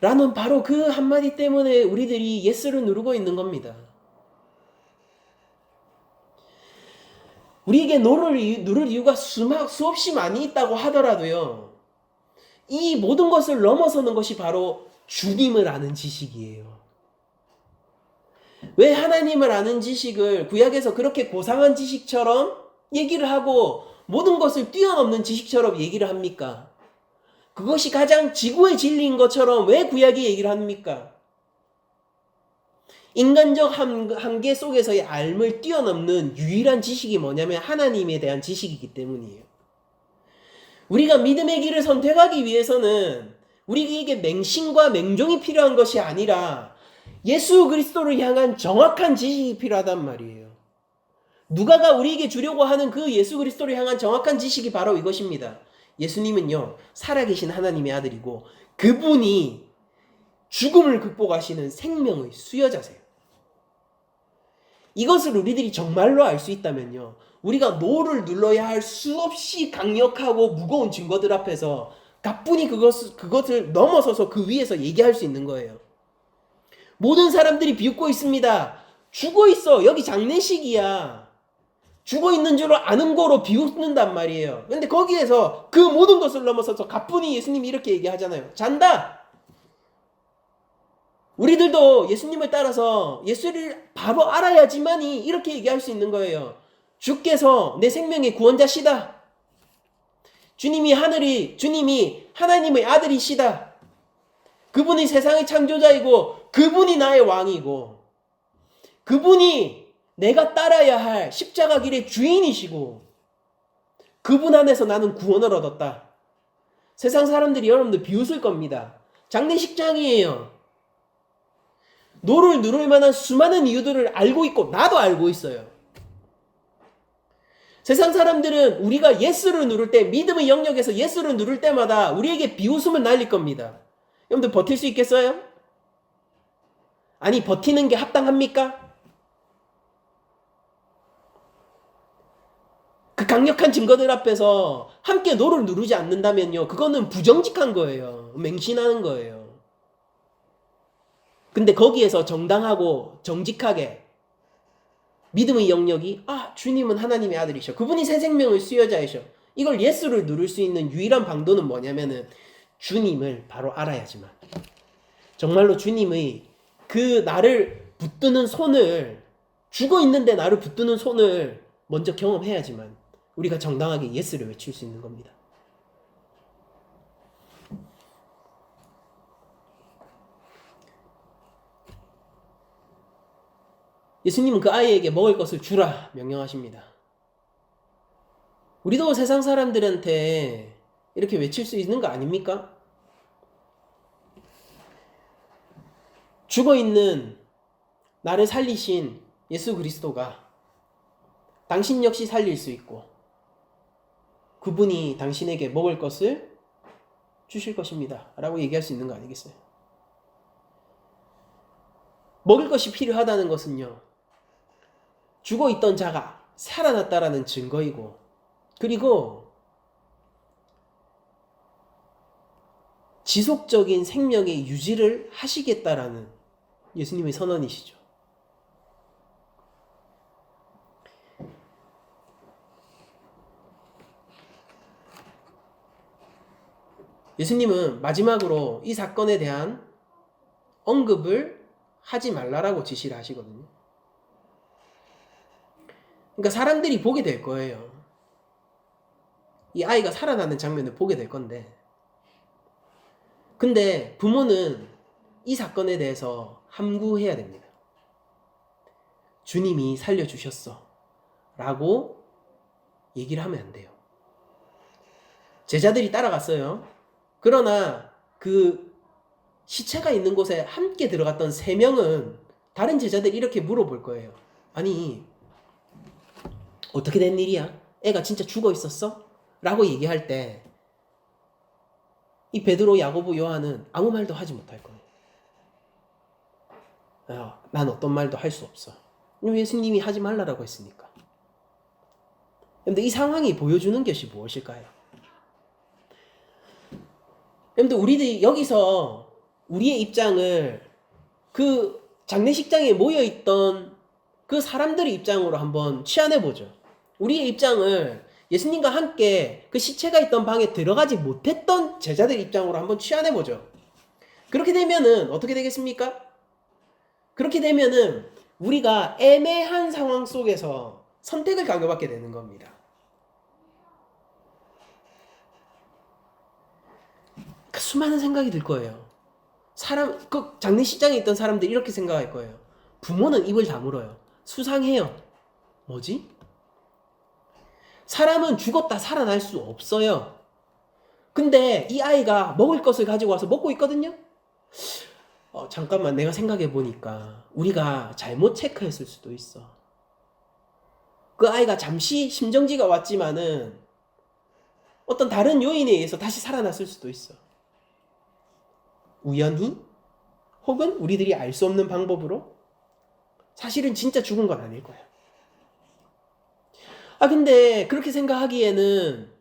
라는 바로 그 한마디 때문에 우리들이 예수를 누르고 있는 겁니다. 우리에게 누를 이유가 수없이 많이 있다고 하더라도요, 이 모든 것을 넘어서는 것이 바로 주님을 아는 지식이에요. 왜 하나님을 아는 지식을 구약에서 그렇게 고상한 지식처럼 얘기를 하고 모든 것을 뛰어넘는 지식처럼 얘기를 합니까? 그것이 가장 지구의 진리인 것처럼 왜 구약이 얘기를 합니까? 인간적 한계 속에서의 알을 뛰어넘는 유일한 지식이 뭐냐면 하나님에 대한 지식이기 때문이에요. 우리가 믿음의 길을 선택하기 위해서는 우리에게 맹신과 맹종이 필요한 것이 아니라 예수 그리스도를 향한 정확한 지식이 필요하단 말이에요. 누가가 우리에게 주려고 하는 그 예수 그리스도를 향한 정확한 지식이 바로 이것입니다. 예수님은요, 살아계신 하나님의 아들이고 그분이 죽음을 극복하시는 생명의 수여자세요. 이것을 우리들이 정말로 알 수 있다면요, 우리가 노를 눌러야 할 수없이 강력하고 무거운 증거들 앞에서 가뿐히 그것을 넘어서서 그 위에서 얘기할 수 있는 거예요. 모든 사람들이 비웃고 있습니다. 죽어 있어. 여기 장례식이야. 죽어 있는 줄 아는 거로 비웃는단 말이에요. 근데 거기에서 그 모든 것을 넘어서서 가뿐히 예수님이 이렇게 얘기하잖아요. 잔다. 우리들도 예수님을 따라서 예수를 바로 알아야지만이 이렇게 얘기할 수 있는 거예요. 주께서 내 생명의 구원자시다. 주님이 하나님의 아들이시다. 그분이 세상의 창조자이고 그분이 나의 왕이고 그분이 내가 따라야 할 십자가 길의 주인이시고 그분 안에서 나는 구원을 얻었다. 세상 사람들이 여러분들 비웃을 겁니다. 장례식장이에요. 노를 누를 만한 수많은 이유들을 알고 있고 나도 알고 있어요. 세상 사람들은 우리가 예스를 누를 때, 믿음의 영역에서 예스를 누를 때마다 우리에게 비웃음을 날릴 겁니다. 여러분들 버틸 수 있겠어요? 아니, 버티는 게 합당합니까? 그 강력한 증거들 앞에서 함께 노를 누르지 않는다면요, 그거는 부정직한 거예요. 맹신하는 거예요. 근데 거기에서 정당하고 정직하게 믿음의 영역이 주님은 하나님의 아들이셔. 그분이 새 생명의 수여자이셔. 이걸 예수를 누를 수 있는 유일한 방도는 뭐냐면은 주님을 바로 알아야지만. 정말로 주님의 그 나를 붙드는 손을, 죽어 있는데 나를 붙드는 손을 먼저 경험해야지만 우리가 정당하게 예수를 외칠 수 있는 겁니다. 예수님은 그 아이에게 먹을 것을 주라 명령하십니다. 우리도 세상 사람들한테 이렇게 외칠 수 있는 거 아닙니까? 죽어있는 나를 살리신 예수 그리스도가 당신 역시 살릴 수 있고 그분이 당신에게 먹을 것을 주실 것입니다 라고 얘기할 수 있는 거 아니겠어요? 먹을 것이 필요하다는 것은요, 죽어있던 자가 살아났다라는 증거이고, 그리고 지속적인 생명의 유지를 하시겠다라는 예수님의 선언이시죠. 예수님은 마지막으로 이 사건에 대한 언급을 하지 말라라고 지시를 하시거든요. 그러니까 사람들이 보게 될 거예요. 이 아이가 살아나는 장면을 보게 될 건데, 근데 부모는 이 사건에 대해서 함구해야 됩니다. 주님이 살려주셨어 라고 얘기를 하면 안 돼요. 제자들이 따라갔어요. 그러나 그 시체가 있는 곳에 함께 들어갔던 3명은 다른 제자들이 이렇게 물어볼 거예요. 아니, 어떻게 된 일이야? 애가 진짜 죽어 있었어? 라고 얘기할 때 이 베드로, 야고보, 요한은 아무 말도 하지 못할 거예요. 난 어떤 말도 할 수 없어. 예수님이 하지 말라라고 했으니까. 그런데 이 상황이 보여주는 것이 무엇일까요? 여러분들, 우리들이 여기서 우리의 입장을 그 장례식장에 모여있던 그 사람들의 입장으로 한번 취한해보죠. 우리의 입장을 예수님과 함께 그 시체가 있던 방에 들어가지 못했던 제자들 입장으로 한번 취한해보죠. 그렇게 되면은 어떻게 되겠습니까? 그렇게 되면은 우리가 애매한 상황 속에서 선택을 강요받게 되는 겁니다. 수많은 생각이 들 거예요. 그 장례식장에 있던 사람들이 이렇게 생각할 거예요. 부모는 입을 다물어요. 수상해요. 뭐지? 사람은 죽었다 살아날 수 없어요. 근데 이 아이가 먹을 것을 가지고 와서 먹고 있거든요. 잠깐만, 내가 생각해 보니까 우리가 잘못 체크했을 수도 있어. 그 아이가 잠시 심정지가 왔지만은 어떤 다른 요인에 의해서 다시 살아났을 수도 있어. 우연히? 혹은 우리들이 알 수 없는 방법으로? 사실은 진짜 죽은 건 아닐 거야. 근데 그렇게 생각하기에는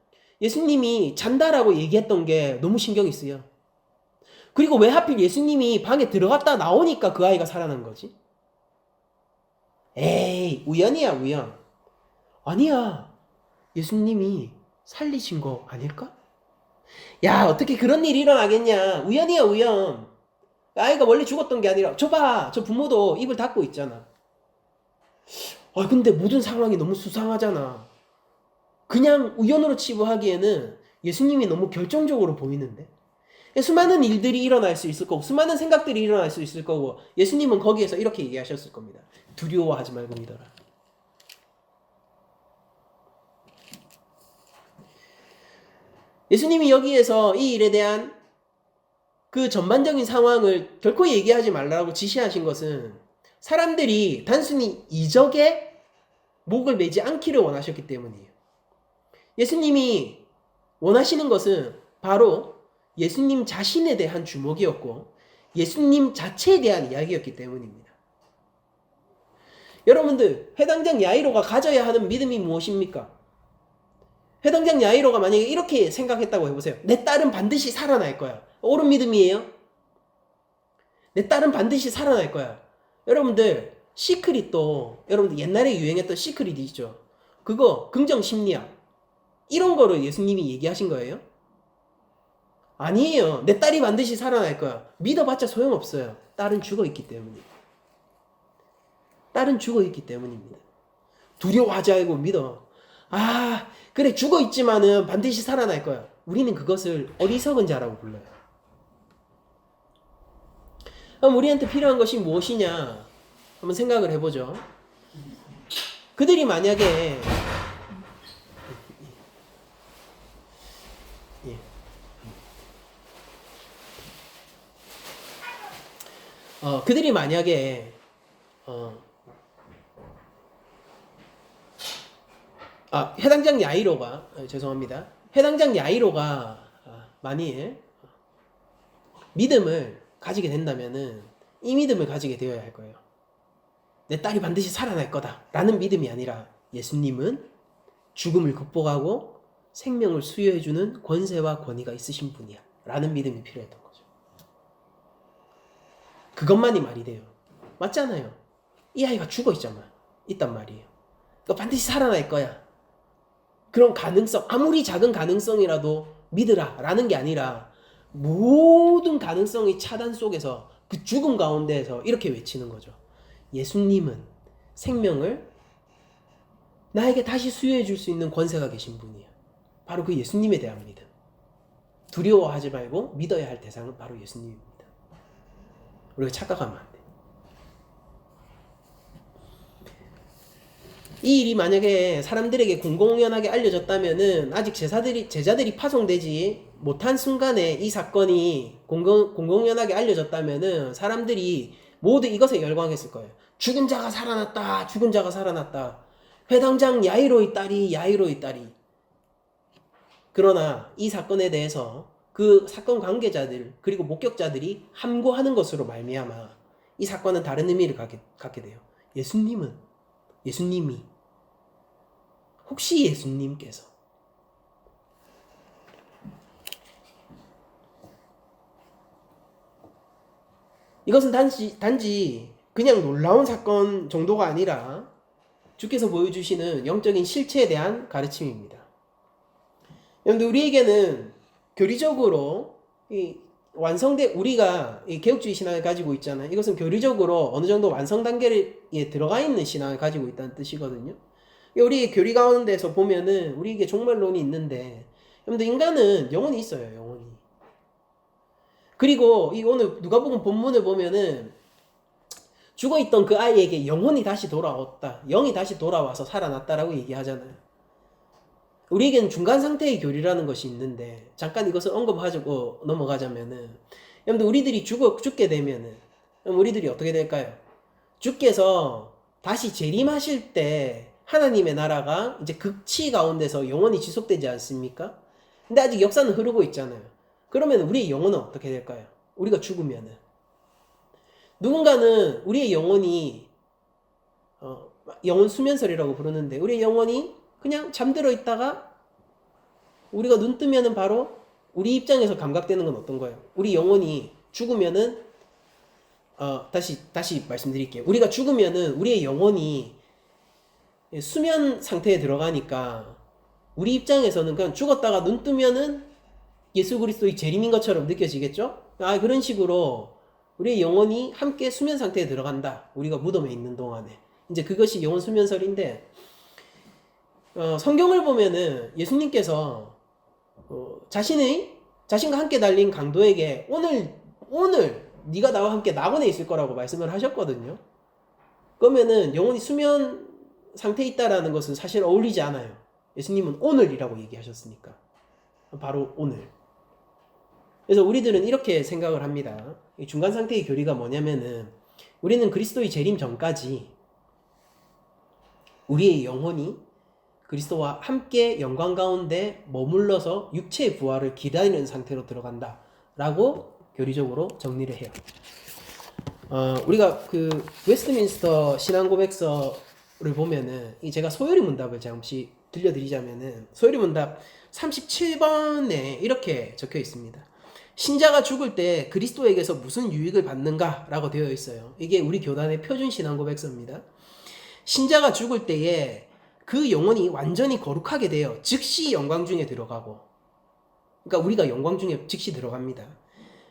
예수님이 잔다라고 얘기했던 게 너무 신경이 쓰여. 그리고 왜 하필 예수님이 방에 들어갔다 나오니까 그 아이가 살아난 거지? 에이, 우연이야, 우연. 아니야. 예수님이 살리신 거 아닐까? 야, 어떻게 그런 일이 일어나겠냐? 우연이야, 우연. 아이가 원래 죽었던 게 아니라, 저 부모도 입을 닫고 있잖아. 근데 모든 상황이 너무 수상하잖아. 그냥 우연으로 치부하기에는 예수님이 너무 결정적으로 보이는데? 수많은 일들이 일어날 수 있을 거고, 수많은 생각들이 일어날 수 있을 거고, 예수님은 거기에서 이렇게 얘기하셨을 겁니다. 두려워하지 말고 믿어라. 예수님이 여기에서 이 일에 대한 그 전반적인 상황을 결코 얘기하지 말라고 지시하신 것은 사람들이 단순히 이적에 목을 매지 않기를 원하셨기 때문이에요. 예수님이 원하시는 것은 바로 예수님 자신에 대한 주목이었고 예수님 자체에 대한 이야기였기 때문입니다. 여러분들, 회당장 야이로가 가져야 하는 믿음이 무엇입니까? 회당장 야이로가 만약에 이렇게 생각했다고 해보세요. 내 딸은 반드시 살아날 거야. 옳은 믿음이에요? 내 딸은 반드시 살아날 거야. 여러분들, 시크릿도, 여러분들 옛날에 유행했던 시크릿이 있죠. 그거 긍정 심리학 이런 거를 예수님이 얘기하신 거예요? 아니에요. 내 딸이 반드시 살아날 거야. 믿어봤자 소용없어요. 딸은 죽어있기 때문이에요. 딸은 죽어있기 때문입니다. 두려워하지 말고 믿어. 그래, 죽어있지만은 반드시 살아날 거야. 우리는 그것을 어리석은 자라고 불러요. 그럼 우리한테 필요한 것이 무엇이냐? 한번 생각을 해보죠. 그들이 만약에 그들이 만약에 해당장 야이로가 죄송합니다. 해당장 야이로가 만일 믿음을 가지게 된다면은 이 믿음을 가지게 되어야 할 거예요. 내 딸이 반드시 살아날 거다 라는 믿음이 아니라 예수님은 죽음을 극복하고 생명을 수여해주는 권세와 권위가 있으신 분이야 라는 믿음이 필요했던 거죠. 그것만이 말이 돼요. 맞잖아요. 이 아이가 죽어 있단 말이에요. 너 반드시 살아날 거야. 그런 가능성, 아무리 작은 가능성이라도 믿으라 라는 게 아니라 모든 가능성의 차단 속에서 그 죽음 가운데에서 이렇게 외치는 거죠. 예수님은 생명을 나에게 다시 수여해 줄 수 있는 권세가 계신 분이야. 바로 그 예수님에 대한 믿음. 두려워하지 말고 믿어야 할 대상은 바로 예수님입니다. 우리가 착각하면 안 돼. 이 일이 만약에 사람들에게 공공연하게 알려졌다면은 아직 제자들이 파송되지 못한 순간에 이 사건이 공공연하게 알려졌다면은 사람들이 모두 이것에 열광했을 거예요. 죽은 자가 살아났다. 죽은 자가 살아났다. 회당장 야이로의 딸이. 그러나 이 사건에 대해서 그 사건 관계자들 그리고 목격자들이 함구하는 것으로 말미암아 이 사건은 다른 의미를 갖게 돼요. 예수님이 혹시 예수님께서 이것은 단지 그냥 놀라운 사건 정도가 아니라 주께서 보여주시는 영적인 실체에 대한 가르침입니다. 여러분들, 우리에게는 교리적으로 우리가 이 개혁주의 신앙을 가지고 있잖아요. 이것은 교리적으로 어느 정도 완성 단계에 들어가 있는 신앙을 가지고 있다는 뜻이거든요. 우리 교리 가운데서 보면은 우리에게 종말론이 있는데, 여러분들, 인간은 영혼이 있어요. 영혼이. 그리고 이 오늘 누가복음 본문을 보면은 죽어있던 그 아이에게 영혼이 다시 돌아왔다. 영이 다시 돌아와서 살아났다라고 얘기하잖아요. 우리에게는 중간 상태의 교리라는 것이 있는데 잠깐 이것을 언급하고 넘어가자면은 여러분들 우리들이 죽게 되면은 우리들이 어떻게 될까요? 주께서 다시 재림하실 때 하나님의 나라가 이제 극치 가운데서 영원히 지속되지 않습니까? 근데 아직 역사는 흐르고 있잖아요. 그러면 우리의 영혼은 어떻게 될까요? 우리가 죽으면은 누군가는 우리의 영혼이 영혼 수면설이라고 부르는데 우리의 영혼이 그냥 잠들어 있다가 우리가 눈 뜨면은 바로 우리 입장에서 감각되는 건 어떤 거예요? 우리 영혼이 죽으면은 다시 말씀드릴게요. 우리가 죽으면은 우리의 영혼이 수면 상태에 들어가니까 우리 입장에서는 그냥 죽었다가 눈 뜨면은 예수 그리스도의 재림인 것처럼 느껴지겠죠? 그런 식으로 우리의 영혼이 함께 수면 상태에 들어간다. 우리가 무덤에 있는 동안에. 이제 그것이 영혼 수면설인데 성경을 보면은 예수님께서 자신과 함께 달린 강도에게 오늘 네가 나와 함께 낙원에 있을 거라고 말씀을 하셨거든요. 그러면은 영혼이 수면 상태에 있다라는 것은 사실 어울리지 않아요. 예수님은 오늘이라고 얘기하셨으니까. 바로 오늘. 그래서 우리들은 이렇게 생각을 합니다. 이 중간 상태의 교리가 뭐냐면은 우리는 그리스도의 재림 전까지 우리의 영혼이 그리스도와 함께 영광 가운데 머물러서 육체의 부활을 기다리는 상태로 들어간다 라고 교리적으로 정리를 해요. 우리가 그 웨스트민스터 신앙고백서를 보면은 제가 소요리 문답을 잠시 들려드리자면은 소요리 문답 37번에 이렇게 적혀 있습니다. 신자가 죽을 때 그리스도에게서 무슨 유익을 받는가 라고 되어 있어요. 이게 우리 교단의 표준 신앙고백서입니다. 신자가 죽을 때에 그 영혼이 완전히 거룩하게 되어 즉시 영광 중에 들어가고, 그러니까 우리가 영광 중에 즉시 들어갑니다.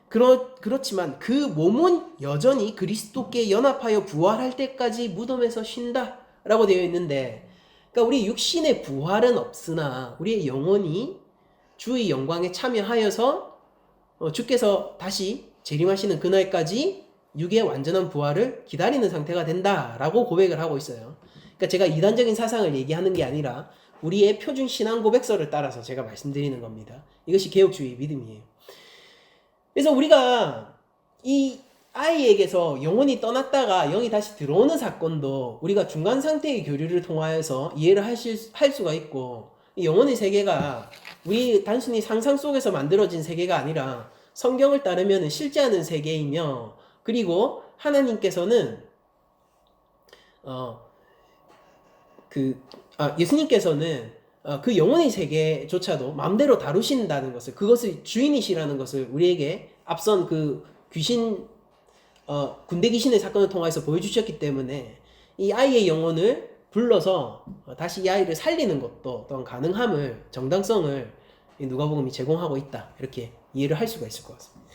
그렇지만 그 몸은 여전히 그리스도께 연합하여 부활할 때까지 무덤에서 쉰다 라고 되어 있는데, 그러니까 우리 육신의 부활은 없으나 우리의 영혼이 주의 영광에 참여하여서 주께서 다시 재림하시는 그날까지 육의 완전한 부활을 기다리는 상태가 된다라고 고백을 하고 있어요. 그러니까 제가 이단적인 사상을 얘기하는 게 아니라 우리의 표준 신앙 고백서를 따라서 제가 말씀드리는 겁니다. 이것이 개혁주의 믿음이에요. 그래서 우리가 이 아이에게서 영혼이 떠났다가 영이 다시 들어오는 사건도 우리가 중간 상태의 교류를 통하여서 이해를 할 수가 있고, 이 영혼의 세계가 우리 단순히 상상 속에서 만들어진 세계가 아니라 성경을 따르면 실제하는 세계이며, 그리고 하나님께서는 예수님께서는 그 영혼의 세계조차도 마음대로 다루신다는 것을, 그것을 주인이시라는 것을 우리에게 앞선 그 군대 귀신의 사건을 통해서 보여주셨기 때문에 이 아이의 영혼을 불러서 다시 이 아이를 살리는 것도 또한 가능함을, 정당성을 누가복음이 제공하고 있다, 이렇게 이해를 할 수가 있을 것 같습니다.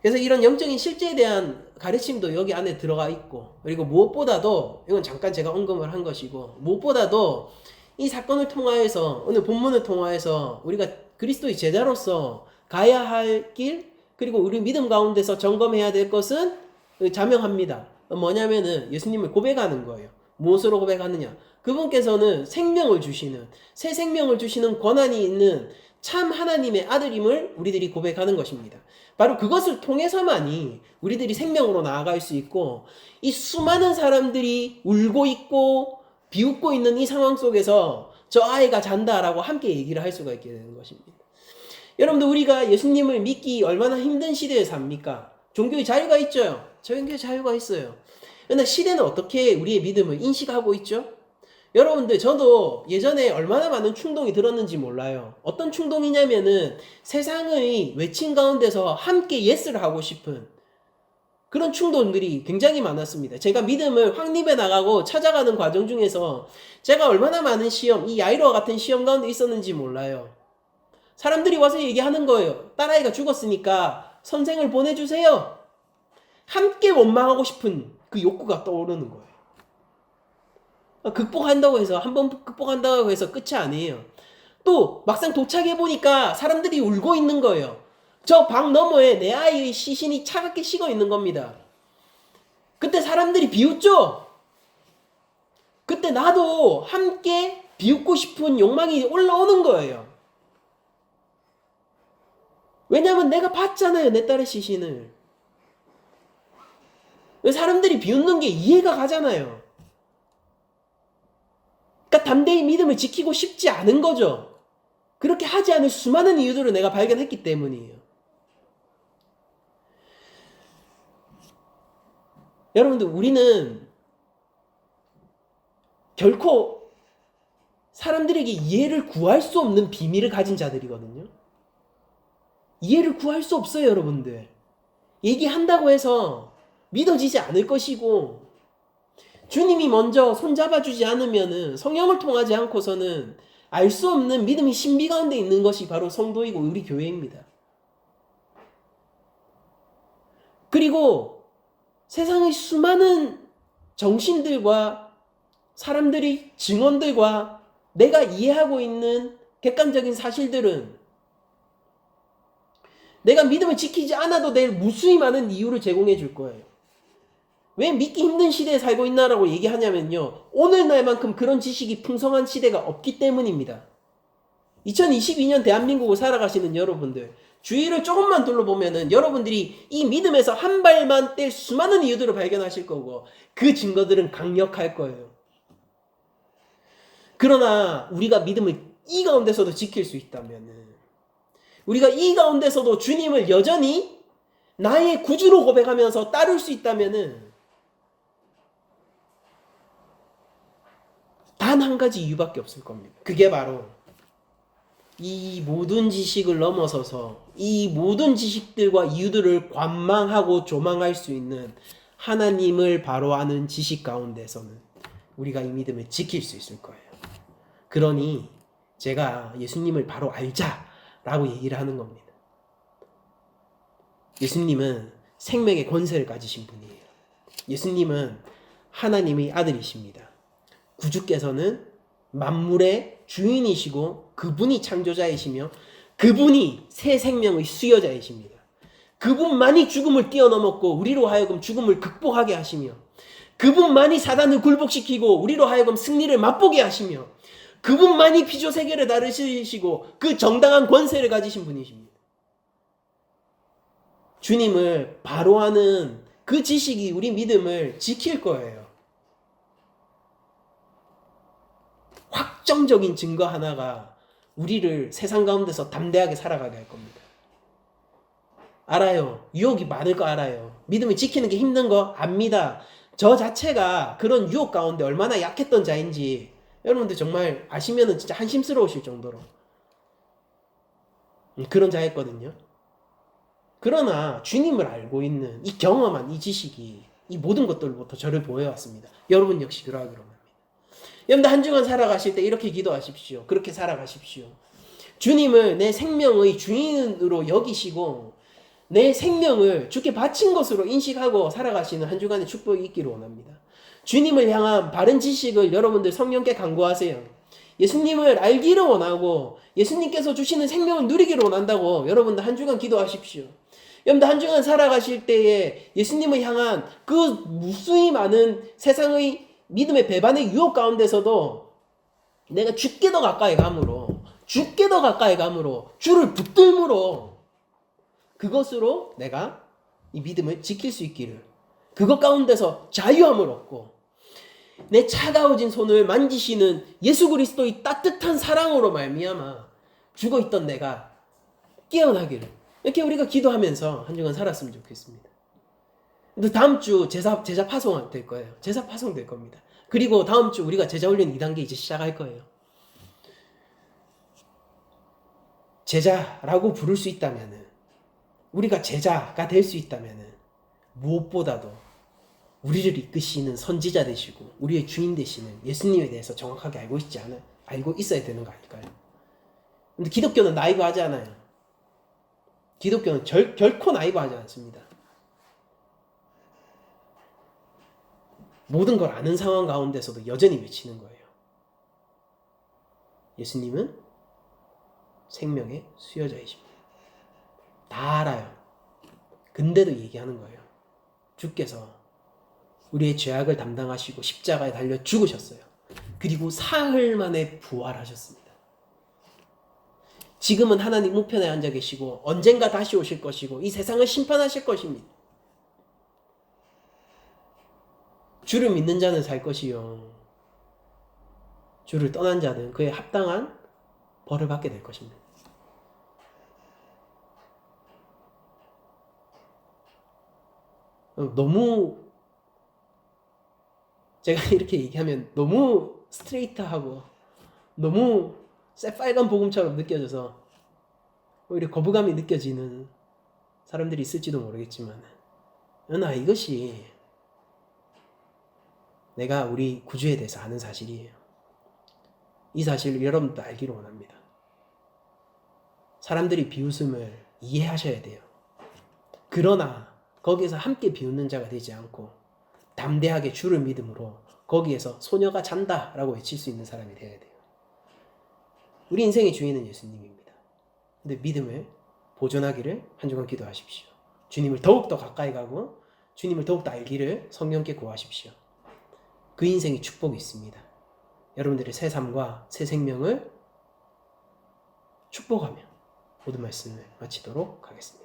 그래서 이런 영적인 실제에 대한 가르침도 여기 안에 들어가 있고, 그리고 무엇보다도 이건 잠깐 제가 언급을 한 것이고, 무엇보다도 이 사건을 통하여서, 오늘 본문을 통하여서 우리가 그리스도의 제자로서 가야 할 길, 그리고 우리 믿음 가운데서 점검해야 될 것은 자명합니다. 뭐냐면은 예수님을 고백하는 거예요. 무엇으로 고백하느냐? 그분께서는 생명을 주시는, 새 생명을 주시는 권한이 있는 참 하나님의 아들임을 우리들이 고백하는 것입니다. 바로 그것을 통해서만이 우리들이 생명으로 나아갈 수 있고, 이 수많은 사람들이 울고 있고 비웃고 있는 이 상황 속에서 저 아이가 잔다라고 함께 얘기를 할 수가 있게 되는 것입니다. 여러분들, 우리가 예수님을 믿기 얼마나 힘든 시대에 삽니까? 종교의 자유가 있죠. 종교의 자유가 있어요. 그런데 시대는 어떻게 우리의 믿음을 인식하고 있죠? 여러분들, 저도 예전에 얼마나 많은 충동이 들었는지 몰라요. 어떤 충동이냐면은 세상의 외침 가운데서 함께 예스를 하고 싶은 그런 충동들이 굉장히 많았습니다. 제가 믿음을 확립해 나가고 찾아가는 과정 중에서 제가 얼마나 많은 시험, 이 야이로와 같은 시험 가운데 있었는지 몰라요. 사람들이 와서 얘기하는 거예요. 딸아이가 죽었으니까 선생을 보내주세요. 함께 원망하고 싶은 그 욕구가 떠오르는 거예요. 극복한다고 해서, 한번 극복한다고 해서 끝이 아니에요. 또 막상 도착해보니까 사람들이 울고 있는 거예요. 저 방 너머에 내 아이의 시신이 차갑게 식어 있는 겁니다. 그때 사람들이 비웃죠? 그때 나도 함께 비웃고 싶은 욕망이 올라오는 거예요. 왜냐하면 내가 봤잖아요, 내 딸의 시신을. 사람들이 비웃는 게 이해가 가잖아요. 그러니까 담대히 믿음을 지키고 싶지 않은 거죠. 그렇게 하지 않을 수많은 이유들을 내가 발견했기 때문이에요. 여러분들, 우리는 결코 사람들에게 이해를 구할 수 없는 비밀을 가진 자들이거든요. 이해를 구할 수 없어요, 여러분들. 얘기한다고 해서 믿어지지 않을 것이고, 주님이 먼저 손잡아주지 않으면은, 성령을 통하지 않고서는 알 수 없는 믿음이 신비 가운데 있는 것이 바로 성도이고 우리 교회입니다. 그리고 세상의 수많은 정신들과 사람들이 증언들과 내가 이해하고 있는 객관적인 사실들은 내가 믿음을 지키지 않아도 될 무수히 많은 이유를 제공해 줄 거예요. 왜 믿기 힘든 시대에 살고 있나라고 얘기하냐면요, 오늘날만큼 그런 지식이 풍성한 시대가 없기 때문입니다. 2022년 대한민국을 살아가시는 여러분들, 주위를 조금만 둘러보면은 여러분들이 이 믿음에서 한 발만 뗄 수많은 이유들을 발견하실 거고, 그 증거들은 강력할 거예요. 그러나 우리가 믿음을 이 가운데서도 지킬 수 있다면은, 우리가 이 가운데서도 주님을 여전히 나의 구주로 고백하면서 따를 수 있다면은, 단 한 가지 이유밖에 없을 겁니다. 그게 바로 이 모든 지식을 넘어서서 이 모든 지식들과 이유들을 관망하고 조망할 수 있는 하나님을 바로 아는 지식 가운데서는 우리가 이 믿음을 지킬 수 있을 거예요. 그러니 제가 예수님을 바로 알자라고 얘기를 하는 겁니다. 예수님은 생명의 권세를 가지신 분이에요. 예수님은 하나님의 아들이십니다. 구주께서는 만물의 주인이시고 그분이 창조자이시며 그분이 새 생명의 수여자이십니다. 그분만이 죽음을 뛰어넘었고 우리로 하여금 죽음을 극복하게 하시며, 그분만이 사단을 굴복시키고 우리로 하여금 승리를 맛보게 하시며, 그분만이 피조 세계를 다루시고 그 정당한 권세를 가지신 분이십니다. 주님을 바로 아는 그 지식이 우리 믿음을 지킬 거예요. 확정적인 증거 하나가 우리를 세상 가운데서 담대하게 살아가게 할 겁니다. 알아요. 유혹이 많을 거 알아요. 믿음을 지키는 게 힘든 거 압니다. 저 자체가 그런 유혹 가운데 얼마나 약했던 자인지 여러분들 정말 아시면은 진짜 한심스러우실 정도로 그런 자였거든요. 그러나 주님을 알고 있는 이 경험한 이 지식이 이 모든 것들로부터 저를 보여왔습니다. 여러분 역시 그러하기로 합니다. 여러분들 한 주간 살아가실 때 이렇게 기도하십시오. 그렇게 살아가십시오. 주님을 내 생명의 주인으로 여기시고 내 생명을 주께 바친 것으로 인식하고 살아가시는 한 주간의 축복이 있기를 원합니다. 주님을 향한 바른 지식을 여러분들 성령께 간구하세요. 예수님을 알기를 원하고 예수님께서 주시는 생명을 누리기를 원한다고 여러분들 한 주간 기도하십시오. 여러분들 한 주간 살아가실 때에 예수님을 향한 그 무수히 많은 세상의 믿음의 배반의 유혹 가운데서도 내가 주께 더 가까이 감으로 주를 붙들므로 그것으로 내가 이 믿음을 지킬 수 있기를, 그것 가운데서 자유함을 얻고 내 차가워진 손을 만지시는 예수 그리스도의 따뜻한 사랑으로 말미암아 죽어있던 내가 깨어나기를, 이렇게 우리가 기도하면서 한 주간 살았으면 좋겠습니다. 근데 다음 주 제자 파송 될 거예요. 제자 파송 될 겁니다. 그리고 다음 주 우리가 제자 훈련 2단계 이제 시작할 거예요. 제자라고 부를 수 있다면은, 우리가 제자가 될 수 있다면은 무엇보다도 우리를 이끄시는 선지자 되시고 우리의 주인 되시는 예수님에 대해서 정확하게 알고 있어야 되는 거 아닐까요? 근데 기독교는 나이브하지 않아요. 기독교는 결코 나이브하지 않습니다. 모든 걸 아는 상황 가운데서도 여전히 외치는 거예요. 예수님은 생명의 수여자이십니다. 다 알아요. 근데도 얘기하는 거예요. 주께서 우리의 죄악을 담당하시고 십자가에 달려 죽으셨어요. 그리고 사흘 만에 부활하셨습니다. 지금은 하나님 우편에 앉아 계시고 언젠가 다시 오실 것이고 이 세상을 심판하실 것입니다. 주를 믿는 자는 살 것이요 주를 떠난 자는 그에 합당한 벌을 받게 될 것입니다. 너무 제가 이렇게 얘기하면 너무 스트레이트하고 너무 새빨간 복음처럼 느껴져서 오히려 거부감이 느껴지는 사람들이 있을지도 모르겠지만 그러나 이것이 내가 우리 구주에 대해서 아는 사실이에요. 이 사실을 여러분도 알기를 원합니다. 사람들이 비웃음을 이해하셔야 돼요. 그러나 거기에서 함께 비웃는 자가 되지 않고 담대하게 주를 믿음으로 거기에서 소녀가 잔다 라고 외칠 수 있는 사람이 되어야 돼요. 우리 인생의 주인은 예수님입니다. 근데 믿음을 보존하기를 한 주간 기도하십시오. 주님을 더욱더 가까이 가고 주님을 더욱더 알기를 성령께 구하십시오. 그 인생이 축복이 있습니다. 여러분들의 새 삶과 새 생명을 축복하며 모든 말씀을 마치도록 하겠습니다.